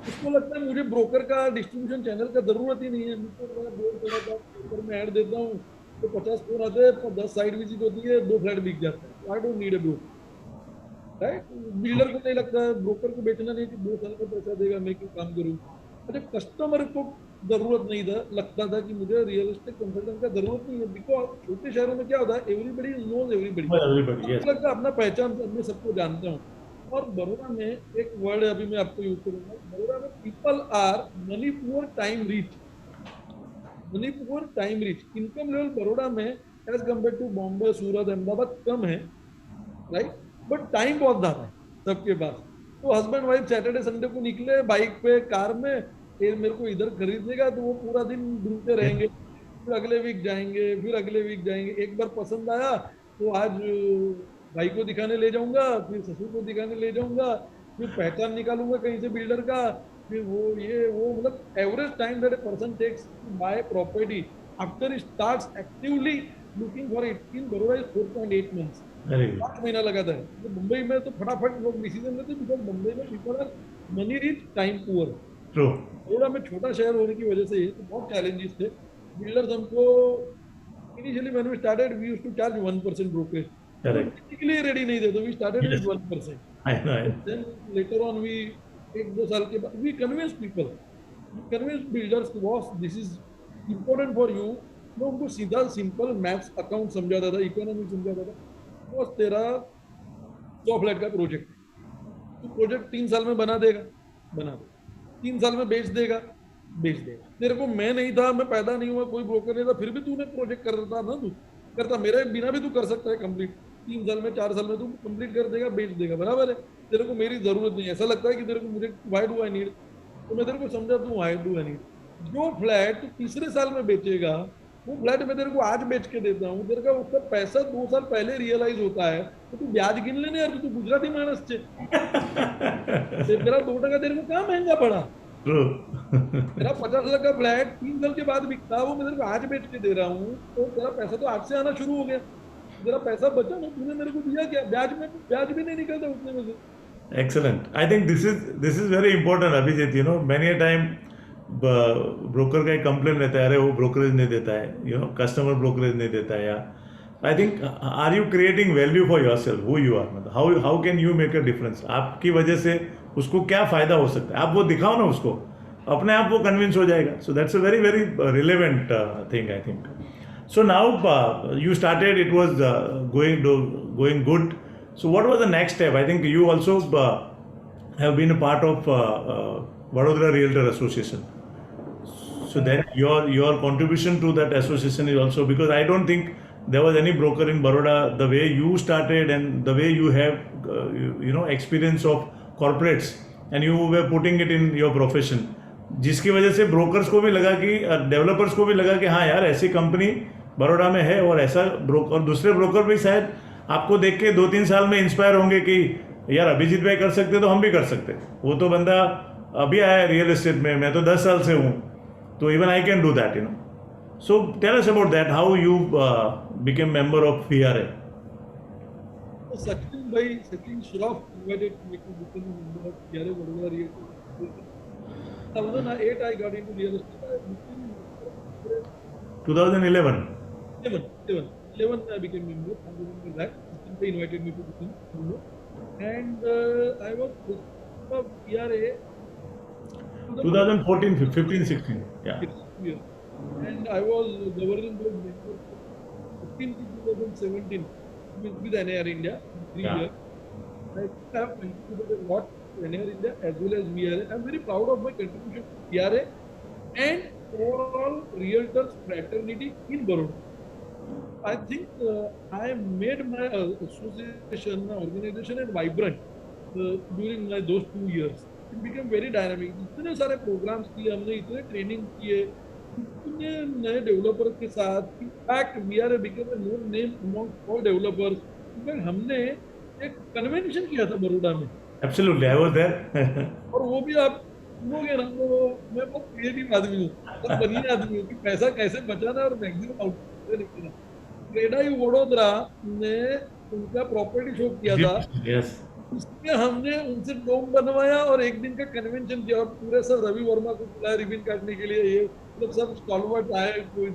उसको लगता है मुझे ब्रोकर का डिस्ट्रीब्यूशन चैनल का जरूरत ही नहीं है. मुझको बोर्ड पड़ा था, पेपर में ऐड देता हूँ तो 50 फोन आते हैं, 10 साइड विजिट होती है, 2 फ्लैट बिक जाते हैं. I don't need a broker, right? Builder को नहीं लगता है, ब्रोकर को बेचना नहीं कि 2 साल का पैसा देगा, मैं क्यों काम करूँ. अच्छा, कस्टमर को जरूरत नहीं था, लगता था कि मुझे रियल एस्टेट कंसल्टेंट का जरूरत नहीं है. बिकॉज छोटे शहरों में क्या होता है, एवरीबडी नोज एवरीबडी. Yes. लगता है अपना पहचान, मैं सबको जानता हूँ. और बड़ौदा में एक वर्ड अभी मैं आपको यूज करूंगा. बड़ौदा में people are money poor time rich. Money poor time rich. Income level Baroda में as compare to Bombay, Surat, Ahmedabad कम है, राइट? बट टाइम बहुत ज्यादा है सबके पास. तो हस्बैंड वाइफ सैटरडे संडे को निकले बाइक पे, कार में, मेरे को इधर खरीदनेगा, तो वो पूरा दिन ढूंढते रहेंगे. फिर अगले वीक जाएंगे, फिर अगले वीक जाएंगे। एक बार पसंद आया तो आज भाई को दिखाने ले जाऊंगा, फिर ससुर को दिखाने ले जाऊंगा, फिर पहचान निकालूंगा कहीं से बिल्डर का, फिर वो मतलब average time that a person takes to buy property after he starts actively looking for it in Baroda is 4.8 months. अरे 8 महीना लगाता है। तो मुंबई में तो फटाफट लोग डिसीजन लेते हैं, बिकॉज मुंबई में people are money rich time poor. True. Baroda में छोटा शहर होने की वजह से तो बहुत चैलेंजेस थे। बिल्डर्स हमको initially when we started we used to charge 1% brokerage. Correct. Technically ready नहीं थे, तो we started with 1%। I know. Then later on we, एक दो साल के बाद we convince people, convince builders boss this is important for you. मैं उनको सीधा सिंपल मैथ्स अकाउंट समझाता था, इकोनॉमी समझाता था। बॉस तेरा 100 फ्लैट का प्रोजेक्ट, तू प्रोजेक्ट 3 साल में बना देगा, बना दे। 3 साल में बेच देगा, बेच देगा। तेरे को मैं नहीं था, मैं पैदा नहीं हुआ, कोई ब्रोकर नहीं था, फिर भी तूने प्रोजेक्ट करता ना, तू करता, मेरे बिना भी तू कर सकता है कंप्लीट। 3 साल में 4 साल में तू कंप्लीट कर देगा, बेच देगा, बराबर है। तेरे को मेरी जरूरत नहीं है। ऐसा लगता है कि तेरे को मुझे व्हाई डू आई नीड, तो मैं तेरे को समझा तू व्हाई डू आई नीड। जो फ्लैट तू तीसरे साल में बेचेगा, वो फ्लैट मैं तेरे को आज बेच के देता हूँ, तेरे का उसका पैसा 2 साल पहले रियलाइज होता है, तो तू ब्याज गिन लेने यार, तू गुजराती मानस छे। तेरा 2% तेरे को कहाँ महंगा पड़ा। ट्रू। मेरा 50 लाख का फ्लैट 3 साल के बाद बिकता, वो मैं तेरे को आज बेच के दे रहा हूँ, तो तेरा पैसा तो आज से आना शुरू हो गया। तेरा पैसा बचा ना, तूने मेरे को दिया क्या, ब्याज भी नहीं निकलता उतने में से। Excellent. I think this is very important, Abhijit. You know, many a time broker का एक कंप्लेन रहता है, अरे वो ब्रोकरेज नहीं देता है, यू नो, कस्टमर ब्रोकरेज नहीं देता है। या I think are you creating value for your self, who you are, मतलब how can you make a difference. आपकी वजह से उसको क्या फायदा हो सकता है, आप वो दिखाओ ना उसको, अपने आप वो कन्विंस हो जाएगा। So that's a very very relevant thing I think. So now you started, it was going good. So what was the next step? I think you also have been a part of Vadodara Realtor Association. So then your contribution to that association is also, because I don't think there was any broker in Baroda the way you started and the way you have you know experience of corporates and you were putting it in your profession, जिसकी वजह से brokers को भी लगा कि developers को भी लगा कि हाँ यार ऐसी कंपनी बड़ौदा में है, और ऐसा ब्रोकर, और दूसरे ब्रोकर भी शायद आपको देख के 2-3 साल में इंस्पायर होंगे कि यार अभिजीत भाई कर सकते तो हम भी कर सकते। वो तो बंदा अभी आया है रियल एस्टेट में, मैं तो 10 साल से हूँ, तो even I can do that, you know. So tell us about that, how you became member of VRA। Sachin Shroff invited me to become a member of VRA Vadodara Realtor. 2008 I got into real estate. 2011 I became a member. I remember that. They invited me to become a member. And I was of VRA 2014, 15, 16. Yeah. And I was governing board member 15 to 2017 with NAR India. 3 years. I have contributed a lot to NAR India as well as VRA. I'm very proud of my contribution to VRA and overall realtors fraternity in Baroda. I think I made my association, organization and vibrant during those 2 years. It became very dynamic. इतने सारे programs किए हमने, इतने training किए, इतने नए developer के साथ. In fact, VRA became a known name among all developers. क्योंकि हमने एक convention किया था बड़ौदा में. Absolutely, I was there. और वो भी आप सुनोगे ना, तो मैं बहुत क्रिएटिव आदमी हूँ, बहुत बनिया आदमी हूँ कि पैसा कैसे बचाना और मैक्सिमम आउटपुट निकलना। क्रेडाई वडोदरा ने उनका प्रॉपर्टी शो किया था, Yes. उसमें हमने उनसे डोम बनवाया और एक दिन का कन्वेंशन किया, और पूरे सब रवि वर्मा को बुलाया रिबन काटने के लिए। ये मतलब सब स्टॉलवर्ट आए, कोई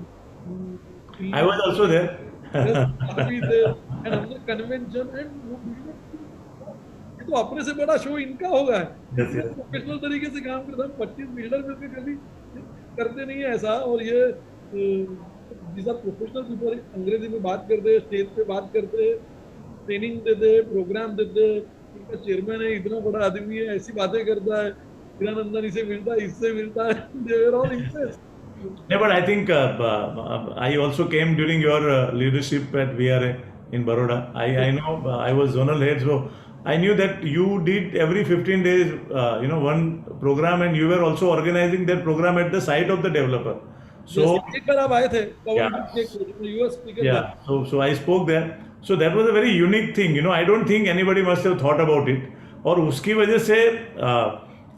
I was also there. अभी थे, एंड हमने कन्वेंशन एंड ये तो अपने से बड़ा शो इनका होगा। Yes, yes. प्रोफेशनल तरीके से काम करता है, 25 बिल्डर मिलकर कभी करते नहीं है ऐसा। और ये जिस प्रोफेशनल पीपल अंग्रेजी में बात करते, स्टेज पे बात करते, ट्रेनिंग देते, प्रोग्राम देते, इनका चेयरमैन है, इतना बड़ा आदमी है, ऐसी बातें करता है, हिरानंदन इसे मिलता है, इससे मिलता है। They were all impressed. Yeah, but I think I also came during your leadership at VRA in Baroda. I know I was zonal head, so I knew that you did every 15 days, one program, and you were also organizing that program at the site of the developer. So एक बार आप आए थे Yeah. Cover के US speaker yeah, so I spoke there. So that was a very unique thing. You know, I don't think anybody must have thought about it. और उसकी वजह से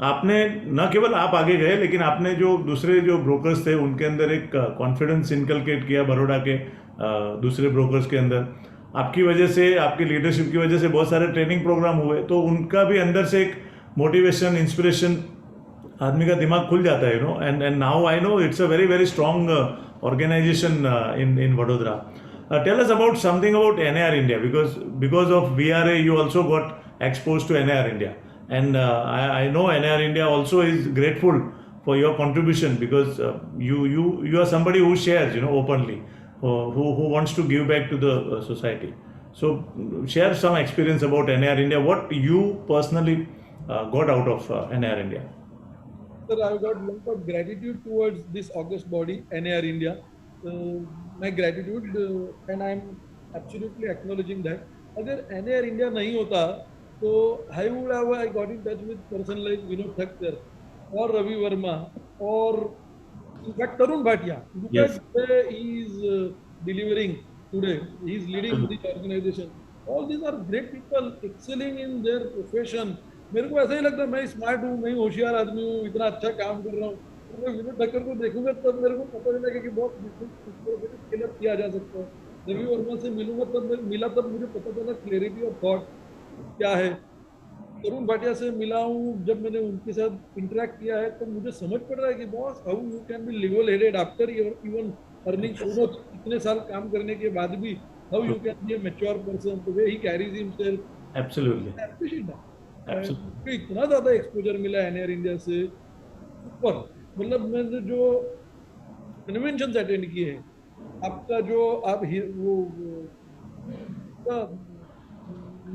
आपने न केवल आप आगे गए, लेकिन आपने जो दूसरे जो ब्रोकर्स थे उनके अंदर एक कॉन्फिडेंस इनकलकेट किया, बड़ौदा के दूसरे ब्रोकर्स के अंदर। आपकी वजह से, आपकी लीडरशिप की वजह से बहुत सारे ट्रेनिंग प्रोग्राम हुए, तो उनका भी अंदर से एक मोटिवेशन, इंस्पिरेशन, आदमी का दिमाग खुल जाता है, and now I know it's a very very strong organization in Vadodara. Tell us about something about NAR India, because of VRA you also got exposed to NAR India, and I know NAR India also is grateful for your contribution, because you are somebody who shares, openly, who wants to give back to the society. So share some experience about NAR India, what you personally got out of NAR India. Sir, I've got a lot of gratitude towards this august body, NAR India. My gratitude, and I'm absolutely acknowledging that. अगर NAR India नहीं होता, तो how would have I got in touch with person like Vinod Thakkar or Ravi Verma or in fact Tarun Bhatia? Look Yes. at where he is delivering today. He is leading the organization. All these are great people excelling in their profession. मेरे को ऐसा ही लगता है मैं smart हूँ, मैं होशियार आदमी हूँ, इतना अच्छा काम कर रहा हूँ. तो मैं विनोद ठक्कर को देखूंगा तब मेरे को पता चलेगा कि बहुत स्केल अप किया जा सकता है. रवि वर्मा से मिलूंगा तब मुझे पता चला क्लैरिटी ऑफ थॉट क्या है. तरुण भाटिया से मिला हूँ, जब मैंने उनके साथ इंटरेक्ट किया है तो मुझे समझ पड़ रहा है कि boss how you can be level headed after even earning so much, इतने साल काम करने के बाद भी how you can be a mature person, the way he carries himself. Absolutely. Appreciate that. Absolutely. इतना ज्यादा एक्सपोजर मिला NAR इंडिया से ऊपर. मतलब मैंने जो कन्वेंशन अटेंड किए हैं, आपका जो आप वो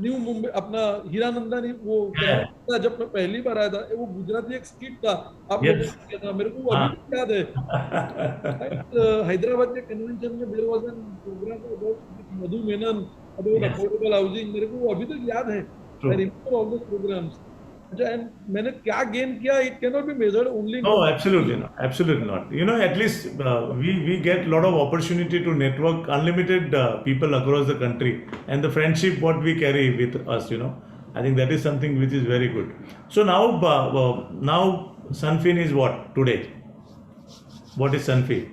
न्यू मुंबई अपना हीरानंदानी वो था, जब मैं पहली बार आया था, वो गुजराती एक स्किट था, आप लोगों ने किया था, मेरे को वो अभी भी याद है. हैदराबाद के कन्वेंशन में there was an program about Madhu Menon about affordable housing. मेरे को वो अभी तक याद है. I remember all those programs. And मैंने क्या गेन किया, it cannot be measured only. No, absolutely not. Absolutely not. At least we get a lot of opportunity to network unlimited people across the country, and the friendship what we carry with us. I think that is something which is very good. So now Sunfin is what today? What is Sunfin?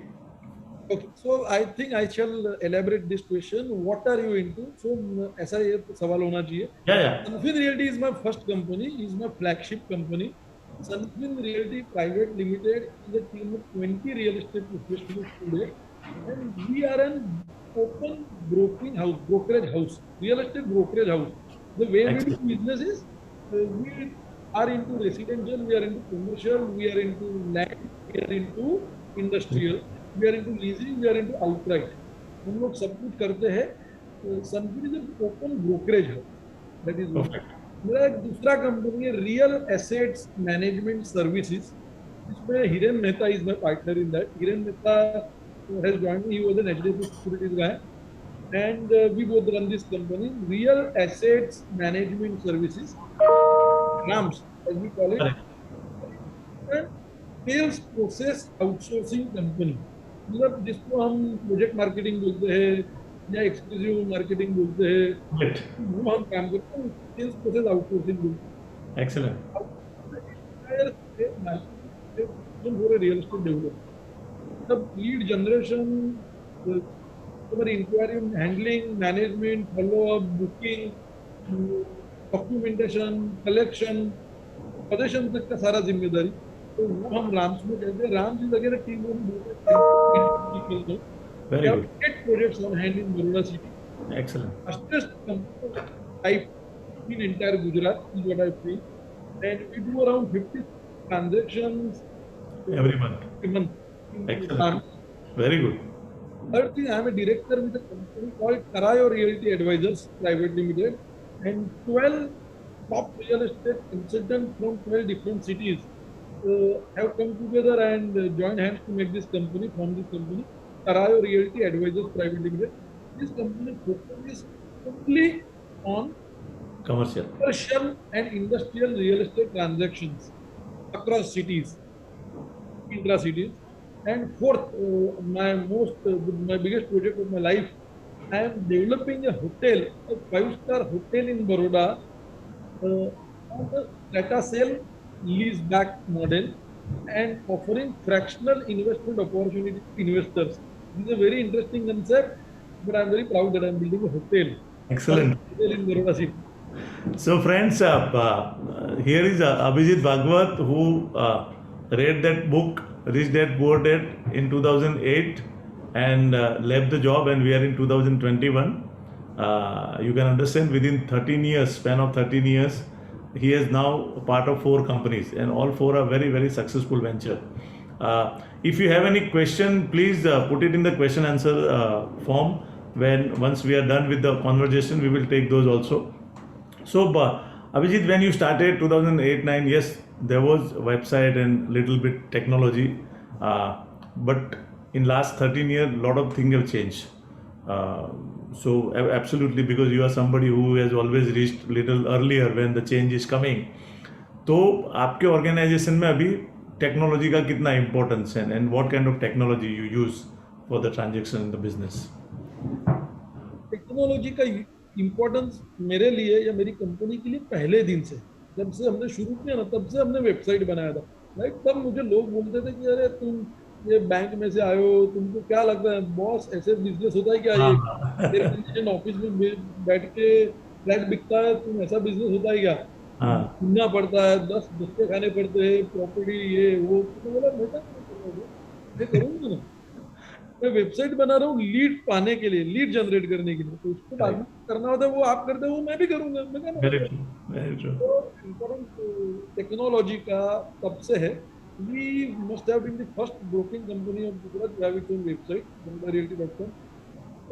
Okay, so I think I shall elaborate this question. What are you into? So ऐसा ये सवाल होना चाहिए. Yeah. Sunfin Realty is my first company, is my flagship company. Sunfin Realty Private Limited is a team of 20 real estate professionals today, and we are an open brokerage house, real estate brokerage house. The way we do business is we are into residential, we are into commercial, we are into land, we are into industrial. We are into leasing, we are into outright. हम लोग सब कुछ करते हैं. Sunfin is an open brokerage house. That is perfect. मेरा एक दूसरा company है रियल एसेट्स मैनेजमेंट सर्विसेज, जिसमें Hiren Mehta is my partner in that. Hiren Mehta has joined me, he was an HDFC securities guy, and we both run this company, real assets management services, RAMS as we call it, and sales process outsourcing company. मतलब जिसको हम project marketing बोलते हैं या exclusive marketing बोलते हैं, वो हम काम करते हैं. सेल्स प्रोसेस आउटसोर्सिंग बोलते हैं. Excellent. रियल एस्टेट डेवलपर, तब lead generation, customer inquiry handling, management, follow up, booking, documentation, collection, position तक का सारा जिम्मेदारी. तो वो हम राम्स में कहते हैं. Ram's is again a team of very good. 8 projects on hand in Baroda city. Excellent. Fastest company type in entire Gujarat is what I feel, and we do around 50 transactions Every month. Excellent. Very good. Third thing, I am a director with a company called Karayo Realty Advisors Private Limited, and 12 top real estate consultants from 12 different cities have come together and joined hands to make this company, form this company, Karayo Realty Advisors Private Limited. This company focuses only on commercial and industrial real estate transactions across cities, intra-cities, And fourth, my biggest project of my life, I am developing a hotel, a five-star hotel in Baroda, on the data sale lease back model and offering fractional investment opportunity to investors. This is a very interesting concept, but I'm very proud that I'm building a hotel. Excellent. Hotel in Baroda city. So, friends, here is Abhijit Bhagwat who read that book, Rich Dad Poor Dad, in 2008 and left the job, and we are in 2021. You can understand within 13 years, span of 13 years, he is now a part of 4 companies, and all 4 are very, very successful venture. If you have any question, please put it in the question answer form. Once we are done with the conversation, we will take those also. So, Abhijit, when you started 2008-9, yes, there was a website and little bit technology, but in last 13 years, lot of things have changed. So, absolutely, because you are somebody who has always reached little earlier when the change is coming. तो आपके organisation में अभी technology का कितना importance है, and what kind of technology you use for the transaction in the business? Technology का importance मेरे लिए या मेरी कंपनी के लिए पहले दिन से, जब से हमने शुरू किया ना, तब से हमने वेबसाइट बनाया था. राइट, तब मुझे लोग बोलते थे कि अरे तुम ये बैंक में से आए हो, तुमको क्या लगता है बॉस, ऐसे बिजनेस होता है क्या? ये एयर कंडीशन ऑफिस में बैठ के फ्लैट बिकता है, तुम ऐसा बिजनेस होता है क्या? सुनना पड़ता है, 10 धक्के खाने पड़ते हैं, प्रॉपर्टी ये वो. तो बोला बेटा मैं करूँगा ना, मैं वेबसाइट बना रहा हूँ लीड पाने के लिए, लीड जनरेट करने के लिए. तो उसको बाद में करना होता है, वो आप करते हो, वो मैं भी करूंगा. मैं कहना तो इम्पोर्टेंट टेक्नोलॉजी का तब से है. We must have been the first broking company of Gujarat to have its own website, BarodaRealty.com.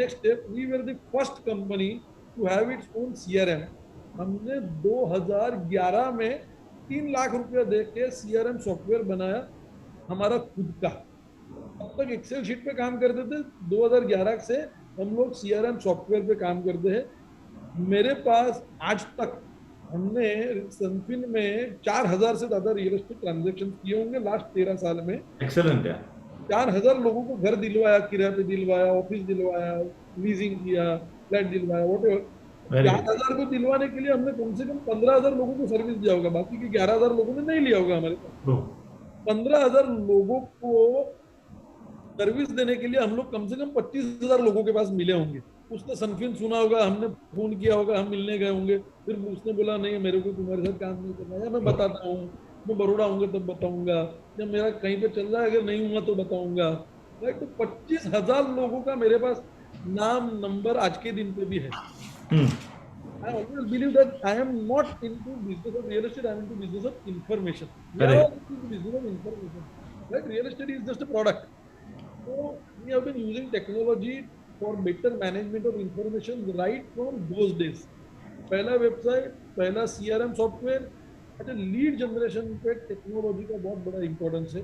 Next step, we were the first company to have its own CRM. हमने 2011 में 3 लाख रुपया दे के CRM सॉफ्टवेयर बनाया हमारा खुद का. अब तक एक्सेल शीट पे काम करते थे, 2011 से हम लोग CRM सॉफ्टवेयर पे काम करते हैं. मेरे पास आज तक हमने सनफिन में 4000 से ज्यादा रियल एस्टेट ट्रांजैक्शन किए होंगे लास्ट 13 साल में. एक्सेलेंट है. 4000 लोगों को घर दिलवाया, किराए पे दिलवाया, ऑफिस दिलवाया, लीजिंग किया, फ्लैट दिलवाया, व्हाटएवर. 4000 को दिलवाने के लिए हमने कम से कम 15000 लोगों को सर्विस दिया होगा, बाकी के 11000 लोगों ने नहीं लिया होगा हमारे पास. 15000 लोगों को सर्विस देने के लिए हम लोग कम से कम 25000 लोगों के पास मिले होंगे. उसने सनफिन सुना होगा, हमने फोन किया होगा, हम मिलने गए होंगे, फिर उसने बोला नहीं मेरे को तुम्हारे साथ काम नहीं करना, या मैं बताता हूँ, मैं बड़ोड़ा होऊंगा तब बताऊंगा, या मेरा कहीं पे चल रहा है, अगर नहीं हुआ तो बताऊंगा. राइट, तो 25000 लोगों का मेरे पास नाम नंबर आज के दिन पे भी है. I always believe that I am not into business of real estate, I am into business of information. We are all into business of information. Right? Real estate is just a product. So we have been using technology for better management of information right from those days. पहला website, पहला CRM software, अच्छा lead generation पे technology का बहुत बड़ा importance है.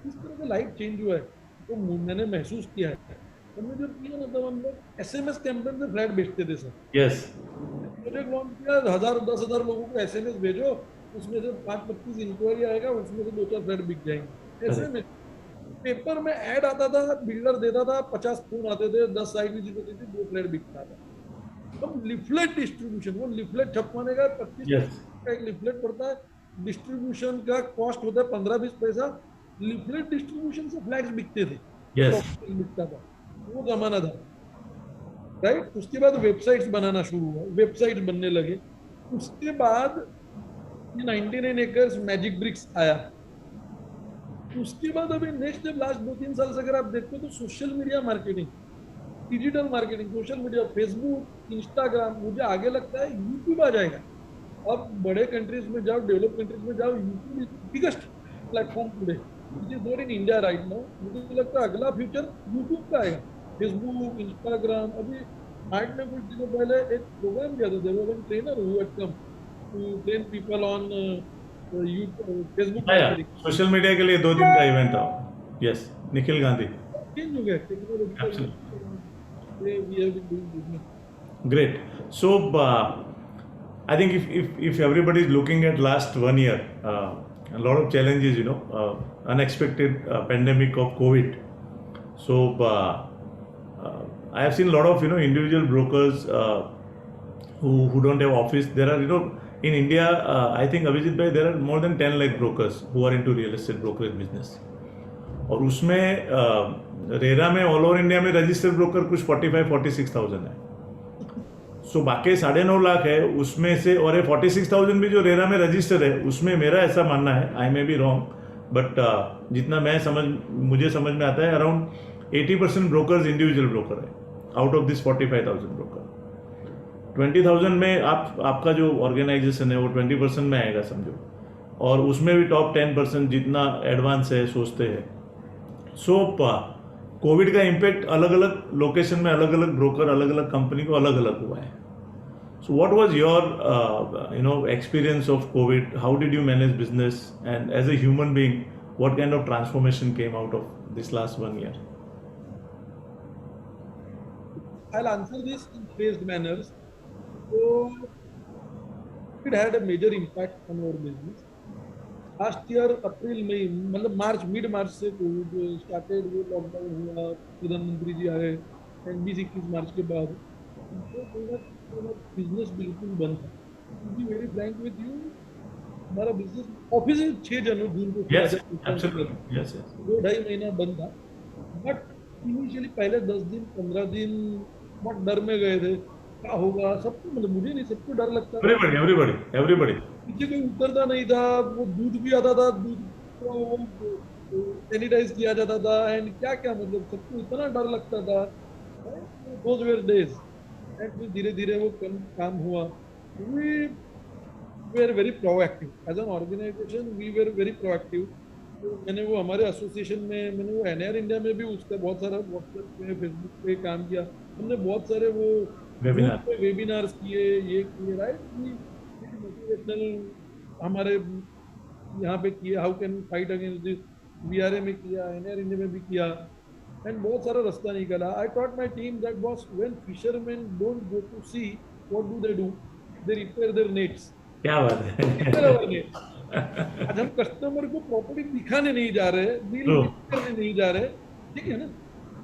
इस तरह का लाइफ चेंज हुआ है तो मैंने महसूस किया है. हमने जब किया ना तब हम लोग SMS कैंपेन से फ्लैट बेचते थे सर. यस, प्रोजेक्ट लॉन्च किया, 1000 लोगों को SMS भेजो, उसमें से 5-25 इंक्वायरी आएगा, उसमें से 2-4 फ्लैट बिक जाएंगे. SMS पेपर में ऐड आता था, बिल्डर देता था, 50 फोन आते थे, 10 साइट विजिट होती थी, 2 फ्लैट बिकता था. अब लिफलेट डिस्ट्रीब्यूशन, वो लिफलेट छपवाने का 25 का एक लिफलेट पड़ता है, डिस्ट्रीब्यूशन का कॉस्ट होता है 15-20 पैसा. लिफलेट डिस्ट्रीब्यूशन से फ्लैट्स बिकते थे. बिकता था, वो जमाना था. राइट, उसके बाद वेबसाइट्स बनाना शुरू हुआ, वेबसाइट्स बनने लगे. उसके बाद 99 एकर्स मैजिक ब्रिक्स आया. उसके बाद अभी नेक्स्ट जब लास्ट 2-3 साल से अगर आप देखते हो तो social media marketing, digital marketing, social media, Facebook, Instagram, मुझे आगे लगता है यूट्यूब आ जाएगा. अब बड़े कंट्रीज में जाओ, डेवलप कंट्रीज में जाओ, YouTube is biggest platform today, which is there in India right now. मुझे लगता है अगला फ्यूचर यूट्यूब का आएगा. Facebook, Instagram. अभी मार्ट में कुछ दिनों पहले एक प्रोग्राम किया था, there was one trainer who had come to train people on Facebook. Social media के लिए 2 दिन का इवेंट था. यस, निखिल गांधी. चेंज हो गया technology. We have been doing business. Great. So I think if everybody is looking at last 1 year, a lot of challenges, unexpected pandemic of COVID. So I have seen a lot of individual brokers who don't have office. There are in India, I think Abhijit bhai, there are more than 10 lakh brokers who are into real estate brokerage business. और उसमें RERA में all over India में registered broker कुछ 45-46,000 है. सो बाकी 9.5 लाख है उसमें से, और ये 46,000 भी जो रेरा में रजिस्टर है उसमें मेरा ऐसा मानना है, आई मे बी रॉन्ग, बट जितना मुझे समझ में आता है अराउंड 80% ब्रोकर्स इंडिविजुअल ब्रोकर है आउट ऑफ दिस 45,000 ब्रोकर. 20,000 में आपका जो ऑर्गेनाइजेशन है वो 20% में आएगा समझो, और उसमें भी टॉप 10% जितना एडवांस है सोचते हैं. सो कोविड का इम्पैक्ट अलग अलग लोकेशन में अलग अलग ब्रोकर अलग अलग कंपनी को अलग अलग हुआ है. So what was your experience of covid? How did you manage business, and as a human being what kind of transformation came out of this last 1 year? I'll answer this in phased manners. So it had a major impact on our business. Last year April मई मतलब March mid मार्च से Covid started, वो lockdown हुआ, प्रधानमंत्री जी आए, and 20-21 मार्च के बाद business बिल्कुल बंद था. क्योंकि वेरी फ्रैंक विद यू, हमारा बिजनेस ऑफिस 6 जनवरी जून को 2-2.5 महीना बंद था. बट इनिशियली पहले 10 दिन 15 दिन बहुत डर में गए थे, क्या होगा सबको, मतलब मुझे नहीं, सबको डर लगता था. एवरीबॉडी पीछे कोई उतरता नहीं था, वो दूध भी आता था, दूध को सैनिटाइज किया जाता था, एंड क्या क्या मतलब सबको इतना डर लगता था. Those were days. एंड फिर धीरे धीरे वो काम हुआ. We were very proactive as an organization, we were very proactive. तो मैंने वो हमारे एसोसिएशन में, मैंने वो NIR इंडिया में भी उसका बहुत सारा व्हाट्सएप पे फेसबुक पे काम किया. हमने बहुत सारे वो वेबिनार्स किए, ये किए, राइट. मोटिवेशनल हमारे यहाँ पे किए, how can fight against this, VRA में किया, NIR इंडिया में भी किया, एंड बहुत सारा रास्ता निकला. I taught my team that boss, when fisherman don't go to sea, what do? They repair their nets. क्या बात है. आज हम कस्टमर को प्रॉपर्टी दिखाने नहीं जा रहे, बिल करने नहीं जा रहे, ठीक है ना.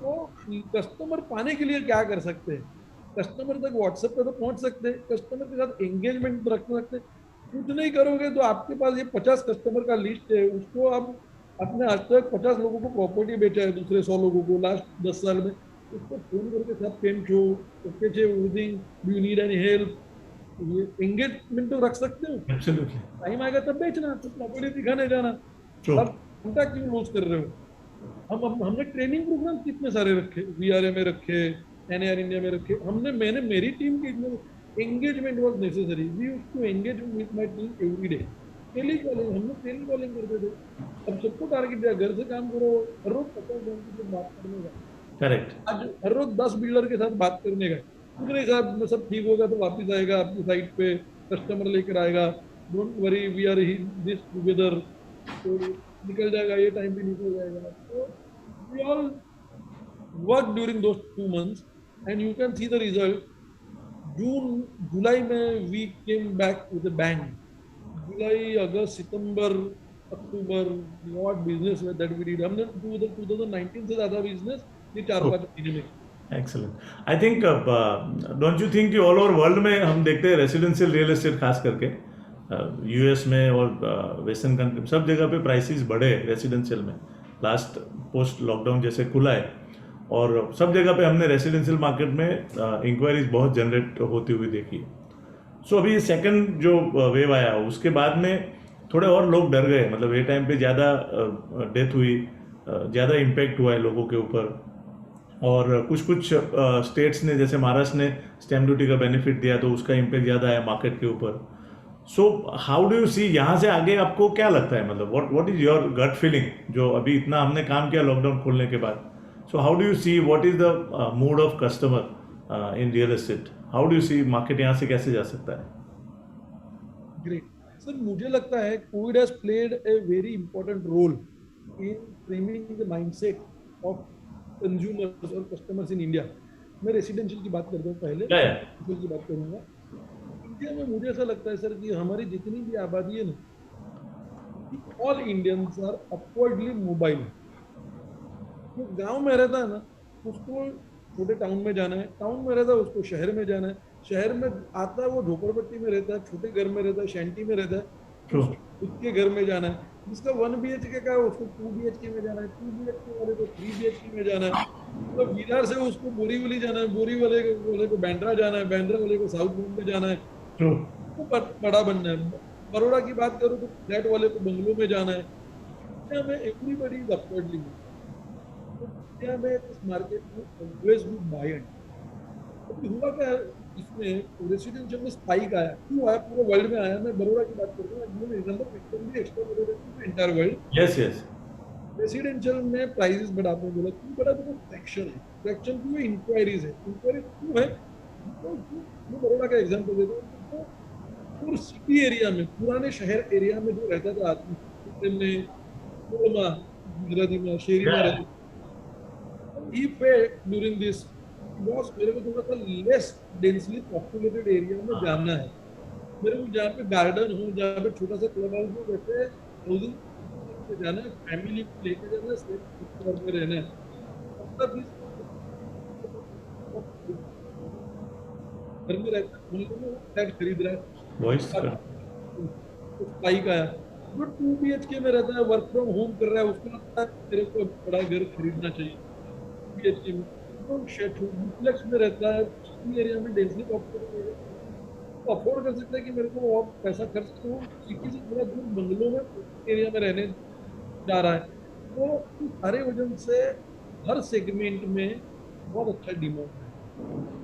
तो कस्टमर पाने के लिए क्या कर सकते हैं? कस्टमर तक व्हाट्सएप पे तो पहुंच सकते हैं, कस्टमर के साथ एंगेजमेंट रख सकते हैं. कुछ नहीं करोगे तो आपके पास ये 50 कस्टमर का लिस्ट है, उसको आप अपने आज तक 50 लोगों को प्रॉपर्टी बेचा है, दूसरे 100 लोगों को लास्ट 10 साल में, उसको फोन करके साथ केम छो, ओके छे, everything, do you need any help, ये एंगेजमेंट तो रख सकते हो. एब्सोल्युटली. टाइम आएगा तब बेचना, तो प्रॉपर्टी दिखाने जाना. अब घंटा क्यों लूज कर रहे हो? हमने ट्रेनिंग प्रोग्राम कितने सारे रखे, VRA में रखे, NIR इंडिया में रखे. मैंने मेरी टीम की engagement was necessary. We used to engage with my team every day. Telecalling, हमने टेलीकॉलिंग करते थे. अब सबको टारगेट दिया, घर से काम करो, हर रोज 50 लोगों से बात करने का. करेक्ट. आज हर रोज 10 बिल्डर के साथ बात करने का. कुछ नहीं साहब, सब ठीक होगा तो वापस आएगा आपकी साइट पे, कस्टमर लेकर आएगा, don't worry, we are this together. तो निकल जाएगा, ये टाइम भी निकल जाएगा. तो we all work during those 2 months and you can see the result. जून जुलाई में we came back with a bang. July, August, September, October, what business that we did. हमने 2019 से ज़्यादा बिजनेस ये 4-5 महीने में. Excellent. I think don't you think कि ऑल ओवर वर्ल्ड में हम देखते हैं रेसिडेंशियल रियल एस्टेट खास करके US में और वेस्टर्न कंट्री सब जगह पे प्राइसेस बढ़े रेसिडेंशियल में. लास्ट पोस्ट लॉकडाउन जैसे खुला है और सब जगह पे हमने रेसिडेंशियल मार्केट में इंक्वायरीज बहुत जनरेट होती हुई देखी. सो अभी सेकंड जो वेव आया उसके बाद में थोड़े और लोग डर गए, मतलब ये टाइम पे ज़्यादा डेथ हुई, ज़्यादा इम्पैक्ट हुआ है लोगों के ऊपर. और कुछ स्टेट्स ने, जैसे महाराष्ट्र ने स्टैम्प ड्यूटी का बेनिफिट दिया तो उसका इम्पैक्ट ज़्यादा है मार्केट के ऊपर. So how do you see, यहाँ से आगे आपको क्या लगता है, मतलब what is your gut feeling, जो अभी इतना हमने काम किया लॉकडाउन खोलने के बाद. So how do you see, what is the mood of customer in real estate? How do you see market यहाँ से कैसे जा सकता है? ग्रेट सर, मुझे लगता है covid has played a very important role in framing the mindset of consumers और कस्टमर्स इन इंडिया. मैं रेसिडेंशियल की बात करता हूँ पहले, रेसिडेंशियल की बात करूँगा. इंडिया में मुझे ऐसा लगता है सर कि हमारी जितनी भी आबादी है ना, all Indians are upwardly mobile. जो गांव में रहता है ना, उसको छोटे टाउन में जाना है, टाउन में रहता है उसको शहर में जाना है, शहर में आता है वो झोपड़पट्टी में रहता है, छोटे घर में रहता है, शैंटी में रहता है, ट्रू, उसको खुद के घर में जाना है। जिसका 1 BHK का है उसको 2 BHK में जाना है, 2 BHK वाले को 3 BHK में जाना है, तो विरार से उसको बोरीवली जाना है, बोरीवली को बांद्रा जाना है, बांद्रा वाले को साउथ बॉम्बे जाना है, ट्रू, तो बड़ा बनना है। बड़ौदा की बात करूँ तो फ्लैट वाले को बंगलों में जाना है। इंडिया में एवरीबडी इज अपवर्डली, तो इंडिया में इस मार्केट में ऑलवेज बी बायर्ड। अभी हुआ क्या है, इसमें रेसिडेंशियल में स्पाइक आया, क्यों आया, पूरे वर्ल्ड में आया। मैं बड़ौदा की बात करता हूँ, entire world. Yes yes, residential में प्राइसेस बढ़ाते हैं, बोला क्यों बढ़ा, तो फ्रैक्शन है, फ्रैक्शन क्यों है, इंक्वायरीज है, इंक्वायरी क्यों है, मैं बड़ौदा का एग्जांपल देता हूँ। तो पूरे सिटी एरिया में, पुराने शहर एरिया में जो रहता था आदमी में, गुजराती में, शेरी में रहता, he paid during this was, मेरे को थोड़ा सा लेस डेंसली पॉपुलेटेड एरिया में जाना है, मेरे को जहाँ पे गार्डन हो, जहाँ पे छोटा सा क्लब हाउस हो, वैसे हाउसिंग पे जाना है, फैमिली को लेके जाना है, सेफ घर में रहना है। मतलब घर में रहता है, वो फ्लैट खरीद रहा है, वॉइस, बाइक आया, जो 2 BHK में रहता है, वर्क फ्रॉम होम कर रहा है, उसको लगता है मेरे को बड़ा घर खरीदना चाहिए। BHK में तो डुप्लेक्स में रहता है, सिटी एरिया में डेंसली पॉपुलेटेड एरिया, तो अफोर्ड कर सकता है कि मेरे को और पैसा खर्च करूँ, सिटी से थोड़ा दूर बंगलों में एरिया में रहने जा रहा है। तो इस सारे वजह से हर सेगमेंट में बहुत अच्छा डिमांड है।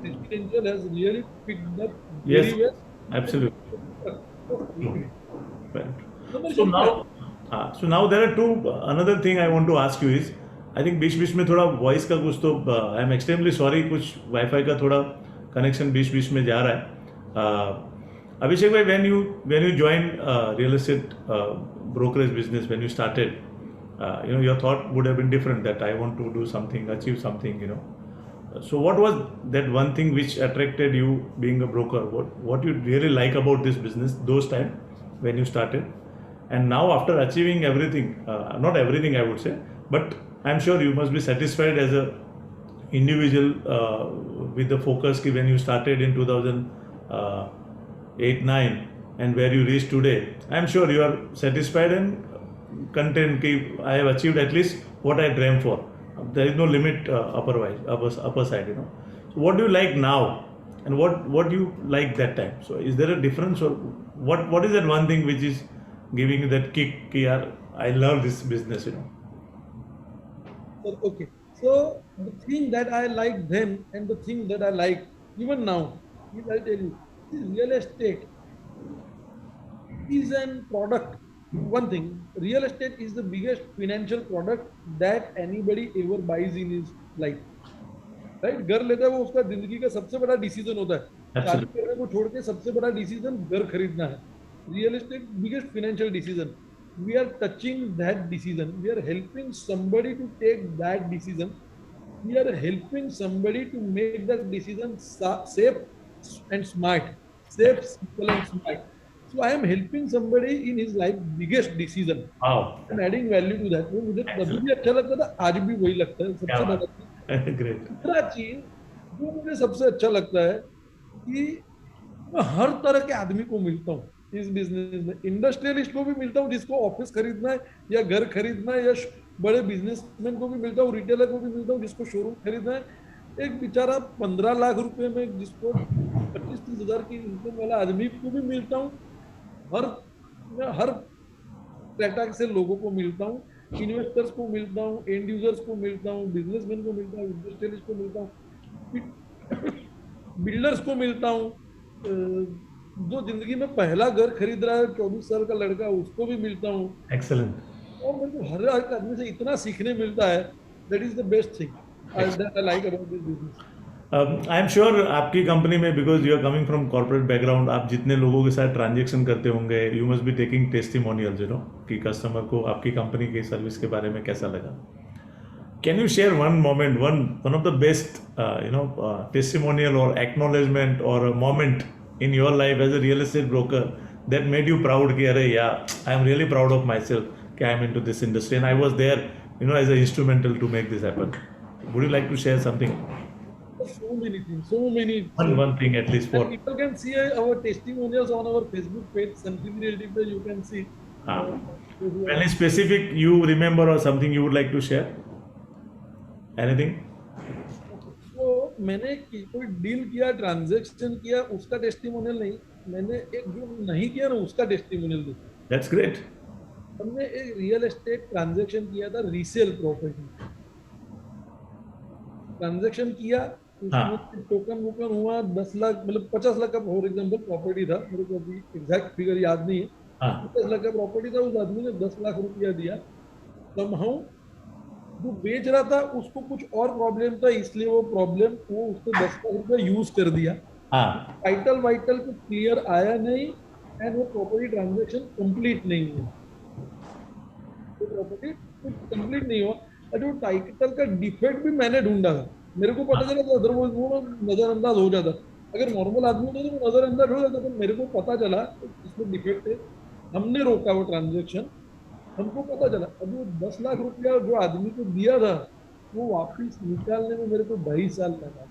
Residential has really picked up very yes, well. absolutely. Right. So commercial now, so now there are two. Another thing I want to ask you is, I think बीच में थोड़ा वॉइस का कुछ तो I am extremely sorry, कुछ wifi का थोड़ा connection बीच में जा रहा है. Abhishek bhai, when you joined real estate brokerage business, when you started, your thought would have been different, that I want to do something, achieve something, So what was that one thing which attracted you being a broker? What you really like about this business those time when you started? And now after achieving everything, not everything I would say, but I'm sure you must be satisfied as a individual with the focus ki when you started in 2008-9 and where you reached today. I'm sure you are satisfied and content ki I have achieved at least what I dreamed for. There is no limit upper side, So what do you like now, and what do you like that time? So is there a difference, or what is that one thing which is giving you that kick? Ki yaar, I love this business, Okay, so the thing that I like then and the thing that I like even now is, I'll tell you, is real estate is an product. One thing, real estate is the biggest financial product that anybody ever buys in his life. Right, घर लेता है वो, उसका जिंदगी का सबसे बड़ा decision होता है। शादी करने को छोड़ के सबसे बड़ा डिसीजन घर खरीदना है। Real estate biggest financial decision. We are touching that decision. We are helping somebody to take that decision. We are helping somebody to make that decision safe and smart. Safe, simple and smart. So I am helping somebody in his life biggest decision. Wow. I'm adding value to that. वो मुझे तभी भी अच्छा लगता था, आज भी वही लगता है। सबसे बड़ा ग्रेट, दूसरा चीज जो मुझे सबसे अच्छा लगता है कि मैं हर तरह के आदमी को मिलता हूँ इस बिजनेस में। इंडस्ट्रियलिस्ट को भी मिलता हूँ जिसको ऑफिस खरीदना है या घर खरीदना है, या बड़े बिजनेसमैन को भी मिलता हूँ, रिटेलर को भी मिलता हूँ जिसको शोरूम खरीदना है, एक बेचारा 15 लाख रुपए में जिसको 25-30 हजार की इनकम वाला आदमी को भी मिलता हूँ। हर कैटेगरी से लोगों को मिलता हूँ, इन्वेस्टर्स को मिलता हूँ, एंड यूजर्स को मिलता हूँ, बिजनेसमैन को मिलता हूँ, इंडस्ट्रियलिस्ट को मिलता हूँ, बिल्डर्स को मिलता हूँ, जो जिंदगी में पहला घर खरीद रहा है 24 साल का लड़का, उसको भी मिलता हूँ। एक्सेलेंट। और मेरे को हर एक आदमी से इतना सीखने मिलता है, that is the best thing that I like about this business. I am sure आपकी कंपनी में, because you are coming from corporate background, आप जितने लोगों के साथ ट्रांजेक्शन करते होंगे, you must be taking testimonials, कि कस्टमर को आपकी कंपनी की सर्विस के बारे में कैसा लगा। Can you share one moment, one of the best testimonial और एक्नॉलेजमेंट और moment in your life as a real estate broker that made you proud कि अरे yeah, I am really proud of myself कि I am into this industry and I was there, as an instrumental to make this happen. Would you like to share something? So many things, so many. One thing at least for. And people can see our testimonials on our Facebook page, Sunfin Realty, you can see. Any specific you remember or something you would like to share? Anything? तो मैंने कोई deal किया, transaction किया, उसका testimonial नहीं, मैंने एक जो नहीं किया ना उसका टेस्टिमोनियल दिया. That's great. हमने एक रियल एस्टेट ट्रांजैक्शन किया था, रीसेल प्रॉपर्टी ट्रांजैक्शन किया, उसमें टोकन वोकन हुआ 10 लाख, मतलब 50 लाख का फॉर एग्जांपल प्रॉपर्टी था, मेरे को अभी एग्जैक्ट फिगर याद नहीं है. 50 लाख का प्रॉपर्टी था, उस आदमी ने 10 लाख रुपया दिया. समहाउ जो बेच रहा था उसको कुछ और प्रॉब्लम था, इसलिए वो उसने 10 लाख रुपया यूज कर दिया. टाइटल वाइटल को क्लियर आया नहीं एंड वो प्रॉपर्टी ट्रांजैक्शन कंप्लीट नहीं हुआ. तो प्रॉपर्टी कंप्लीट नहीं हुआ और जो टाइटल का डिफेक्ट भी मैंने ढूंढा था, मेरे को पता चला था, अदरवाइज वो नजरअंदाज हो जाता. अगर नॉर्मल आदमी होता तो नजरअंदाज हो जाता, तो मेरे को पता चला इसमें डिफेक्ट है. हमने रोका वो ट्रांजैक्शन, हमको पता चला. अब वो 10 लाख रुपया जो आदमी को दिया था वो वापिस निकालने में मेरे को 2.5 साल लगा.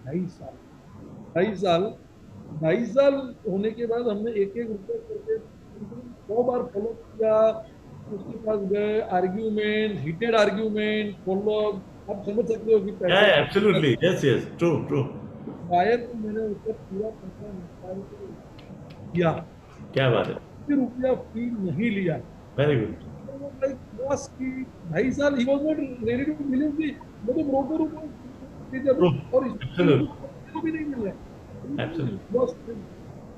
2.5 साल होने के बाद हमने एक रुपया करके 100 बार फॉलो किया, उसके पास गए, आर्ग्यूमेंट, हीटेड आर्ग्यूमेंट, फॉलो. आप समझ सकते हो कि एब्सोल्युटली, यस, ट्रू. बायर को मैंने उसका पूरा पैसा निकाल के दिया. क्या बात है. रुपया फी नहीं लिया. Very good. बॉस की 2.5 साल he was not ready to believe me. मैं तो ब्रोकर हूं और इसको भी नहीं मिल रहा. बॉस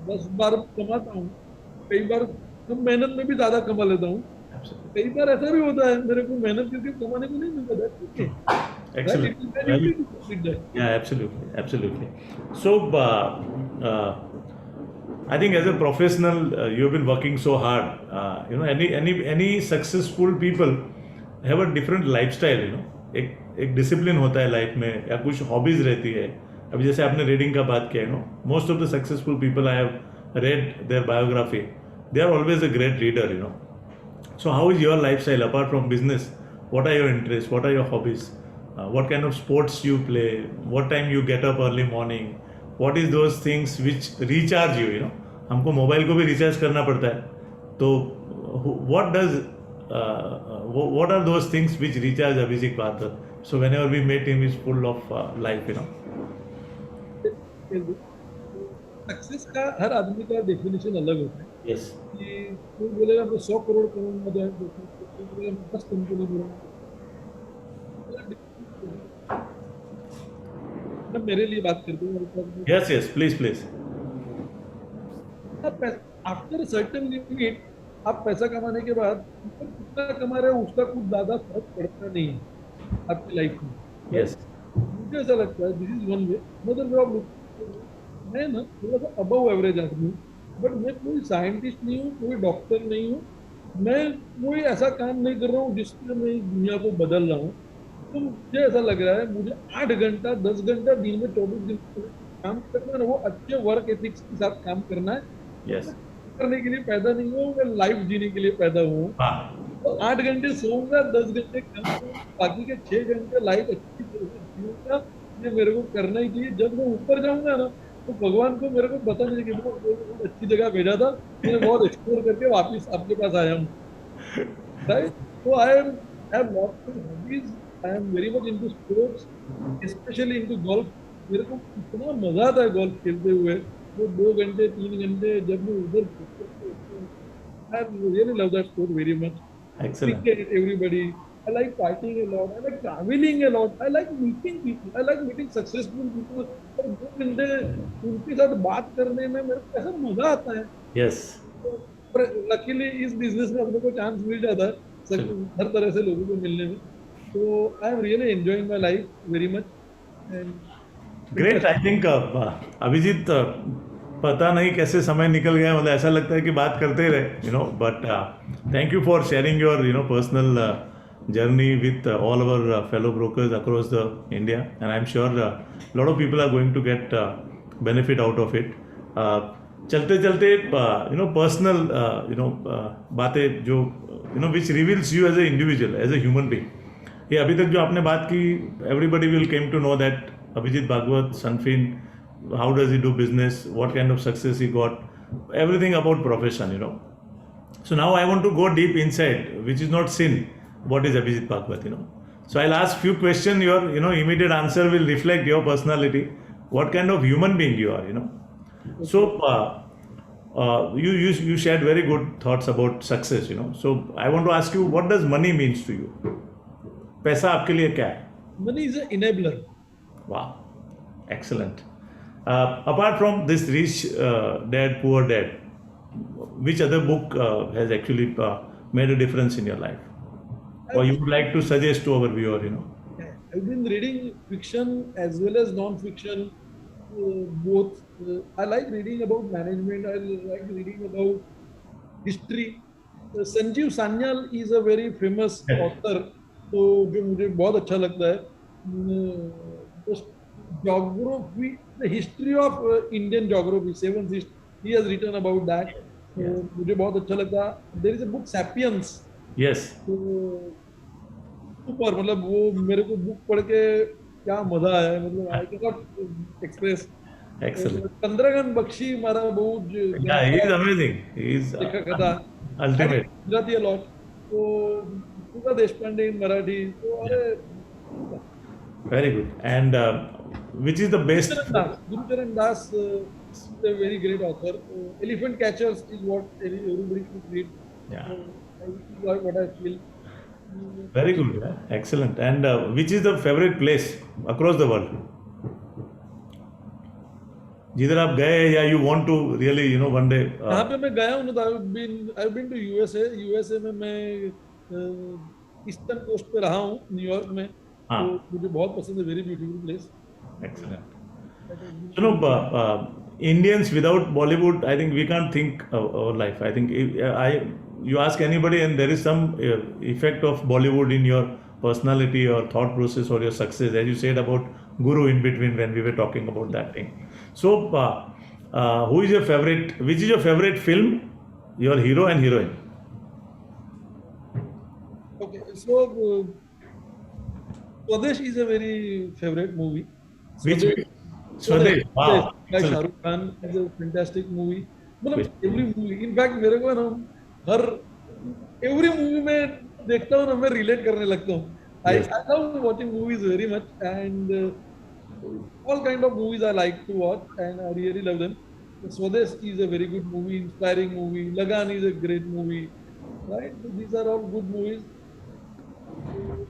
10 बार कमाता हूँ, कई बार कम मेहनत में भी ज्यादा कमा लेता हूँ, कई बार ऐसा भी होता है मेरे को मेहनत करके कमाने को नहीं मिलता. ठीक है. Yeah, absolutely. So, I think as a professional, you've been working so hard. Any successful people have a different lifestyle. एक डिसिप्लिन होता है लाइफ में, या कुछ हॉबीज रहती है. अभी जैसे आपने रीडिंग का बात किया, most of the successful people I have read their biography, they are always a great reader. So how is your lifestyle apart from business? What are your interests? What are your hobbies? What kind of sports you play? What time you get up early morning? What is those things which recharge you? हमको mobile को भी recharge करना पड़ता है. तो what are those things which recharge Abhijit Pathak? So whenever we meet him, he's full of life. Success का हर आदमी का डेफिनेशन अलग होता है. Yes. कि कोई बोलेगा मैं 100 करोड़ कमाऊंगा, कोई बोलेगा 10 कंपनी बनाऊंगा. मैं मेरे लिए बात करता हूँ. Yes, please. After certain limit आप पैसा कमाने के बाद कितना कमा रहे हो उसका कुछ ज्यादा फर्क पड़ता नहीं है आपकी लाइफ में. Yes. मुझे ऐसा लगता है, दिस इज वन वे. मतलब मैं ना थोड़ा सा अबव एवरेज आदमी हूँ, बट मैं कोई साइंटिस्ट नहीं हूँ, कोई डॉक्टर नहीं हूँ, मैं कोई ऐसा काम नहीं कर रहा हूँ जिसमें मैं इस दुनिया को बदल रहा हूँ. तो मुझे ऐसा लग रहा है मुझे 8 घंटा 10 घंटा दिन में 24 दिन काम करना है, वो अच्छे वर्क एथिक्स के साथ काम करना है. Yes. करने के लिए पैदा नहीं हुआ, मैं लाइफ जीने के लिए पैदा हुआ. तो 8 घंटे सोऊंगा, 10 घंटे काम करूंगा, बाकी के 6 घंटे लाइफ अच्छी तरह से जीऊंगा. ये मेरे को करना ही चाहिए. जब मैं ऊपर जाऊंगा ना तो भगवान को मेरे को पता नहीं कि बहुत अच्छी जगह भेजा था, मैंने बहुत एक्सप्लोर करके वापस आपके पास आया हूँ. राइट. तो I have lots of hobbies. I am very much into sports, specially into golf. मेरे को इतना मजा आता है गोल्फ खेलते हुए. वो 2 घंटे 3 घंटे जब मैं उधर, I really love that sport very much. Excellent. Everybody. I like fighting a lot. I like traveling a lot. I like meeting people. I like meeting successful people. और 2 घंटे उनके साथ बात करने में मेरे को ऐसा मजा आता है. Yes. लकीली इस बिजनेस में अपने को चांस मिल जाता है हर तरह से लोगों को मिलने में. So I am really enjoying my life very much. And Great. I think Abhijit, पता नहीं कैसे समय निकल गया, मतलब ऐसा लगता है कि बात करते रहे, but thank you for sharing your personal journey with all our fellow brokers across the India, and I'm sure a lot of people are going to get benefit out of it. चलते चलते personal बातें जो which reveals you as a individual, as a human being. ये अभी तक जो आपने बात की, everybody will came to know that Abhijit Bhagwat, Sunfin, how does he do business, what kind of success he got, everything about profession. So now I want to go deep inside, which is not sin. What is Abhijit Bhagwat? So I'll ask few questions. Your immediate answer will reflect your personality, what kind of human being you are. So you shared very good thoughts about success. So I want to ask you, what does money means to you? पैसा आपके लिए क्या है? Money is an enabler. Wow, excellent. Apart from this Rich Dad Poor Dad, which other book has actually made a difference in your life, or you would like to suggest to our viewer? I've been reading fiction as well as non-fiction, both. I like reading about management. I like reading about history. Sanjeev Sanyal is a very famous author, तो जो मुझे बहुत अच्छा लगता है. Geography, the history of Indian geography, seventh history, he has written about that. Yeah. मुझे बहुत अच्छा लगता. There is a book Sapiens. Yes. तो ऊपर मतलब वो मेरे को बुक पढ़ के क्या मजा आया, मतलब I can not express. Excellent. Chandrakant Bakshi मारा बहुत Yeah, he is amazing. He is लेखक था. ultimate. गुजराती अलॉट. तो पूरा देशपांडे in मराठी. तो अरे Very good. And which is the best? Gurucharan Das is a very great author. Elephant Catchers is what everybody should read. Yeah. What I feel. Very good. Yeah? Excellent. And which is the favorite place across the world? जिधर आप गए या you want to really one day. यहाँ पे मैं गया हूँ ना. I've been to USA. USA में मैं ईस्टर्न कोस्ट पे रहा हूँ, न्यूयॉर्क में. तो मुझे बहुत पसंद है. Very beautiful place. Excellent. Indians without Bollywood, I think we can't think our life. I think you ask anybody and there is some effect of Bollywood in your personality or thought process or your success, as you said about Guru in between when we were talking about that thing. So who is your favorite, which is your favorite film, your hero and heroine? Okay, so Swadesh is a very favorite movie. Which Swadesh? Wow. By Shah Rukh Khan is a fantastic movie. मतलब every movie, in fact मेरे को ना हर every movie में देखता हूँ ना मैं relate करने लगता हूँ. I love watching movies very much, and all kind of movies I like to watch and I really love them. Swadesh is a very good movie, inspiring movie. Lagan is a great movie, right? So these are all good movies.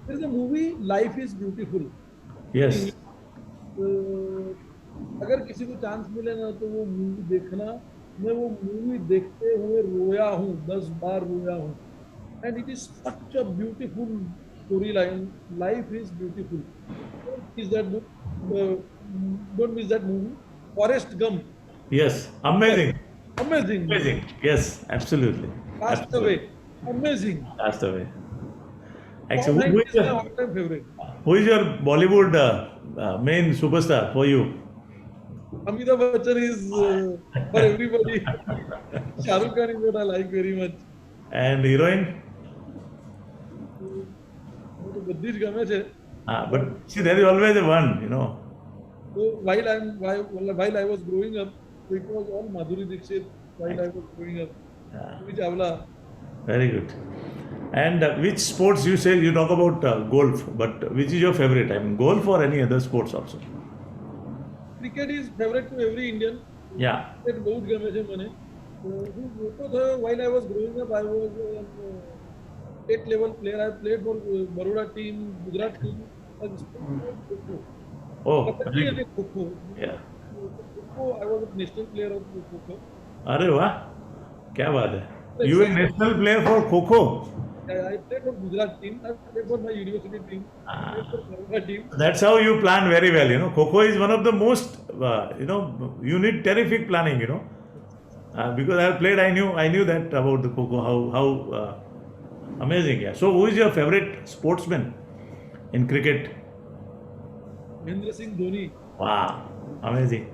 There is a movie Life is Beautiful. Yes. अगर किसी को chance मिले ना तो वो movie देखना. मैं वो मूवी देखते हुए रोया हूँ, 10 बार रोया हूँ. And it is such a beautiful storyline. Life is beautiful. Don't miss that book. Don't miss that movie. Forrest Gump. Yes. Amazing. Amazing. Amazing. Yes. Absolutely. Cast Away. Amazing. Cast Away. Actually, who is my your, all-time favorite. who is your Bollywood main superstar for you? Amitabh Bachchan is for everybody. Shah Rukh Khan is what I like very much. And heroine? બધી જ ગમે છે. But see, there is always a one, So while I was growing up, it was all Madhuri Dixit. While I was growing up, Chawla. Very good. And which sports you say, you talk about golf, but which is your favorite? I mean, golf or any other sports also? Cricket is favorite to every Indian. Yeah. Cricket बहुत गमे छे मने. While I was growing up, I was state level player. I played for Baroda team, Gujarat team. Oh. Kho-kho. Yeah. Kho-kho, I was a national player of Kho-kho. अरे वाह, क्या बात है? You were national player for Kho-kho? I played for Gujarat team. I played for my university team. I played for Baroda team. That's how you plan very well. Kho-kho is one of the most, you need terrific planning. Because I have played, I knew that about the Kho-kho. How amazing. Yeah. So, who is your favorite sportsman in cricket? Mahendra Singh Dhoni. Wow, amazing.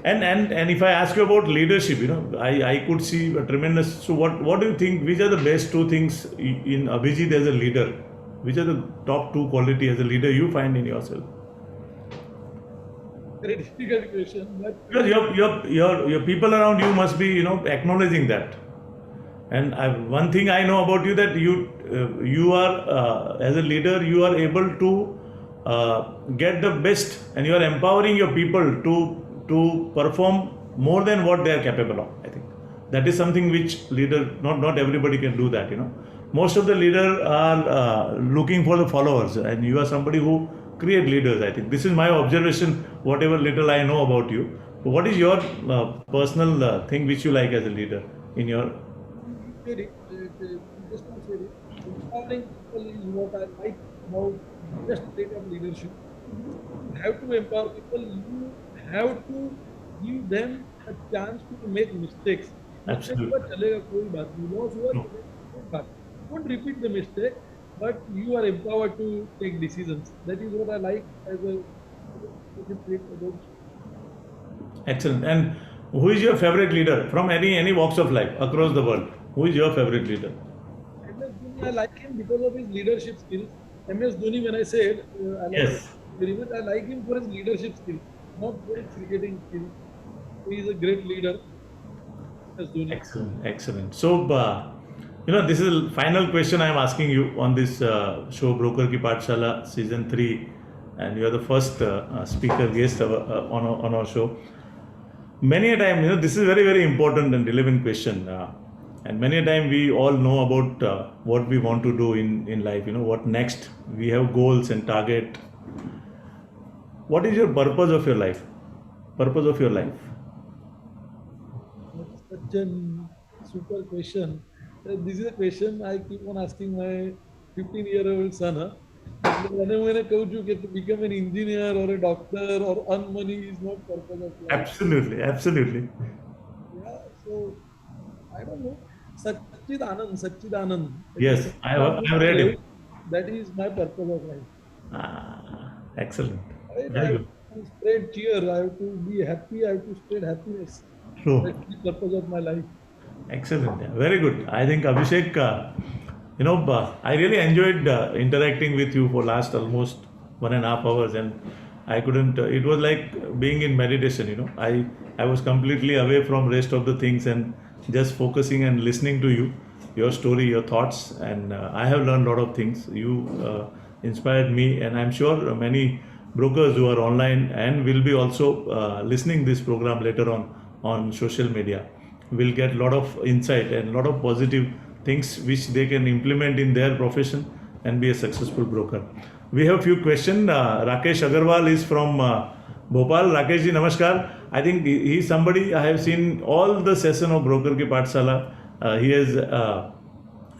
And if I ask you about leadership, I could see a tremendous. So what do you think? Which are the best two things in Abhijit as a leader? Which are the top two quality as a leader you find in yourself? Very difficult question, but Because your people around you must be acknowledging that. And one thing I know about you, that you are as a leader, you are able to get the best, and you are empowering your people to perform more than what they are capable of. I think that is something which leader, not everybody can do that. Most of the leader are looking for the followers, and you are somebody who create leaders. I think this is my observation. Whatever little I know about you, what is your personal thing which you like as a leader in your? said it, just now said it, empowering people is what I like about just state of leadership. You have to empower people, you have to give them a chance to make mistakes. Absolutely. Mistake पर चलेगा कोई बात नहीं, loss हुआ No. कोई बात नहीं. Don't repeat the mistake, but you are empowered to take decisions. That is what I like as a trait about. Excellent. And who is your favorite leader from any walks of life across the world? Who is your favorite leader? MS Dhoni, I like him because of his leadership skills. MS Dhoni, when I said I like Yes. him very much, I like him for his leadership skills, not for his cricketing skills. He is a great leader. MS Dhoni. Excellent, excellent. So, this is the final question I am asking you on this show, Broker Ki Pathshala Season 3, and you are the first speaker guest on our show. Many a time, this is very, very important and relevant question. And many a time we all know about what we want to do in life, what next. We have goals and target. What is your purpose of your life? Purpose of your life? That's such a super question. This is a question I keep on asking my 15-year-old son. When I told you to become an engineer or a doctor or earn money is not purpose of life. Absolutely, absolutely. Yeah, so I don't know. Satchidanand. Yes, I have read him. That is my purpose of life. Excellent. Right? I Very have good. to spread cheer. I have to be happy. I have to spread happiness. True. That's the purpose of my life. Excellent. Yeah. Very good. I think Abhishek, I really enjoyed interacting with you for last almost 1.5 hours, and I couldn't. It was like being in meditation. I was completely away from rest of the things and just focusing and listening to you, your story, your thoughts, and I have learned a lot of things. You inspired me, and I'm sure many brokers who are online and will be also listening this program later on social media will get a lot of insight and a lot of positive things which they can implement in their profession and be a successful broker. We have few questions. Rakesh Agarwal is from Bhopal. Rakesh ji, namaskar. I think he is somebody I have seen all the session of Broker Ki Pathshala. He has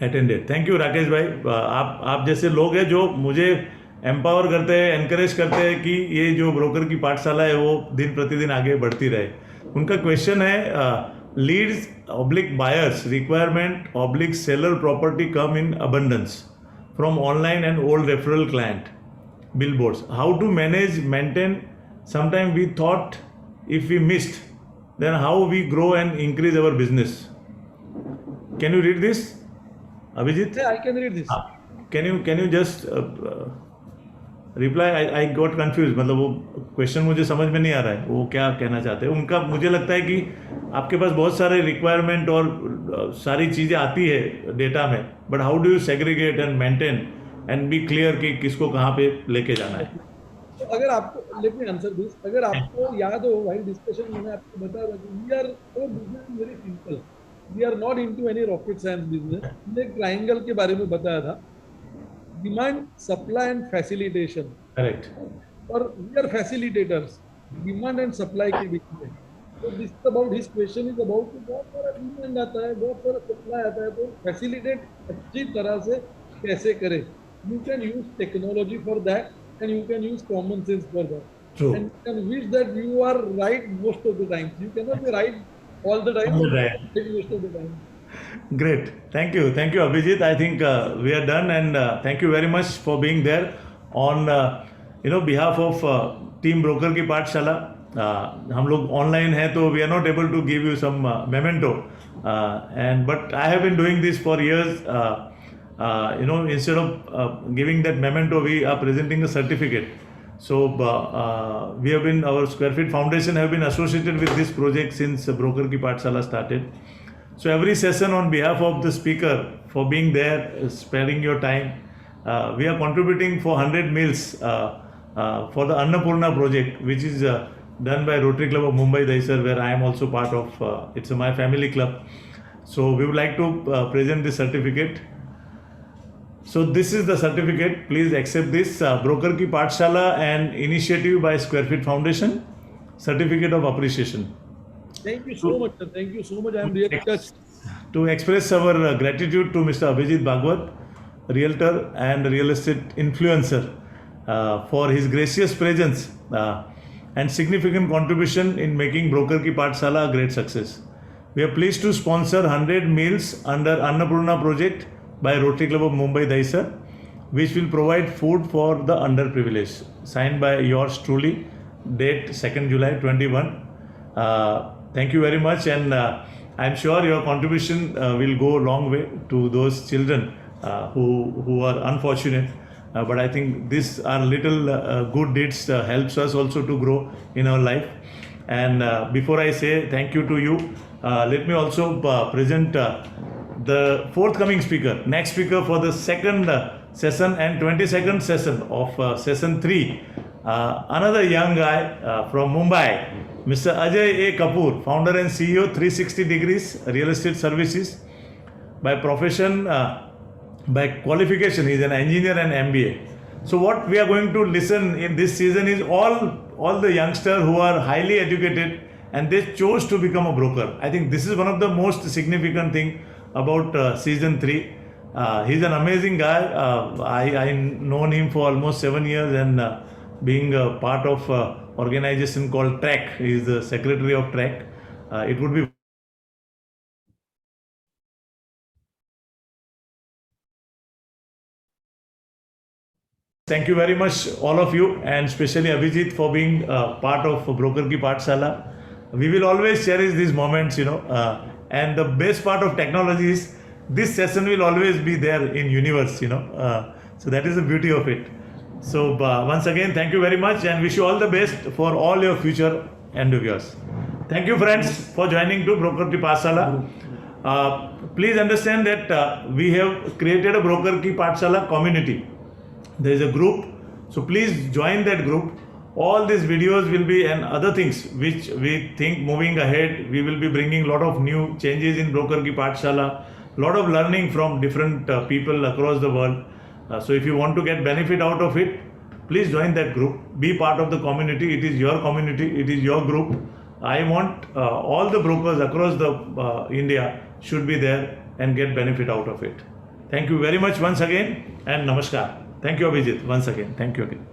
attended. Thank you Rakesh भाई. आप जैसे लोग हैं जो मुझे empower करते हैं, encourage करते हैं कि ये जो ब्रोकर की पाठशाला है वो दिन प्रतिदिन आगे बढ़ती रहे. उनका क्वेश्चन है, leads / buyers requirement / seller property come in abundance from online and old referral client billboards. How to manage, maintain? Sometimes we thought if we missed, then how we grow and increase our business. Can you read this, Abhijit? Yeah, I can read this. Can you just reply? I got confused. मतलब वो question मुझे समझ में नहीं आ रहा है वो क्या कहना चाहते हैं. उनका मुझे लगता है कि आपके पास बहुत सारे रिक्वायरमेंट और सारी चीज़ें आती है डेटा में, but how do you segregate and maintain and be clear कि किसको कहाँ पे लेके जाना है. तो अगर आपको, लेट मी आंसर दिस, अगर आपको याद हो वाइल डिस्कशन मैंने आपको बताया था कि we are our business very simple. We are not into any rocket science business. हमने एक ट्रायंगल के बारे में बताया था, demand, supply and facilitation. Correct. और we are facilitators demand and supply के बीच में. तो this about his question is about बहुत सारा डिमांड आता है, बहुत सारा सप्लाई आता है, तो फैसिलिटेट अच्छी तरह से कैसे करें. You can use technology for that and you can use common sense for that. True. And you can wish that you are right most of the times. You cannot be right all the time. Right. Most of the time. Great. Thank you, Abhijit. I think we are done, and thank you very much for being there on behalf of Team Broker Ki Pathshala. हम लोग online हैं तो we are not able to give you some memento and but I have been doing this for years. Instead of giving that memento, we are presenting a certificate. So our Square Feet Foundation have been associated with this project since Broker Ki Pathshala started. So every session, on behalf of the speaker, for being there, sparing your time, we are contributing for 100 meals for the Annapurna project, which is done by Rotary Club of Mumbai Dahisar, where I am also part of. It's my family club. So we would like to present this certificate. So this is the certificate. Please accept this. Broker Ki Pathshala and initiative by Square Feet Foundation. Certificate of appreciation. Thank you so much, sir. Thank you so much. I am really touched. To express our gratitude to Mr. Abhijit Bhagwat, realtor and real estate influencer, for his gracious presence and significant contribution in making Broker Ki Pathshala a great success. We are pleased to sponsor 100 meals under Annapurna project by Rotary Club of Mumbai Dahisar, which will provide food for the underprivileged. Signed by yours truly, date 2nd July 21. Thank you very much, and I'm sure your contribution will go a long way to those children who are unfortunate. But I think these are little good deeds helps us also to grow in our life. And before I say thank you to you, let me also present the forthcoming speaker, next speaker for the second session and 22nd session of session 3. Another young guy from Mumbai, Mr. Ajay A. Kapoor, founder and CEO 360 Degrees Real Estate Services. By profession, by qualification, he is an engineer and MBA. So what we are going to listen in this season is all the youngsters who are highly educated and they chose to become a broker. I think this is one of the most significant thing about season 3. He's an amazing guy. I known him for almost 7 years, and being a part of organization called TRAC, he is the secretary of TRAC. It would be thank you very much, all of you, and especially Abhijit for being part of Broker Ki Pathshala. We will always cherish these moments, and the best part of technology is this session will always be there in universe, so that is the beauty of it. So once again, thank you very much, and wish you all the best for all your future endeavors. Thank you, friends, for joining to Broker Ki Pathshala. Please understand that we have created a Broker Ki Pathshala community. There is a group, so please join that group. All these videos will be, and other things which we think moving ahead, we will be bringing a lot of new changes in Broker Ki Pathshala, lot of learning from different people across the world. So if you want to get benefit out of it, please join that group, be part of the community. It is your community, it is your group. I want all the brokers across the India should be there and get benefit out of it. Thank you very much once again, and namaskar. Thank you, Abhijit, once again. Thank you again.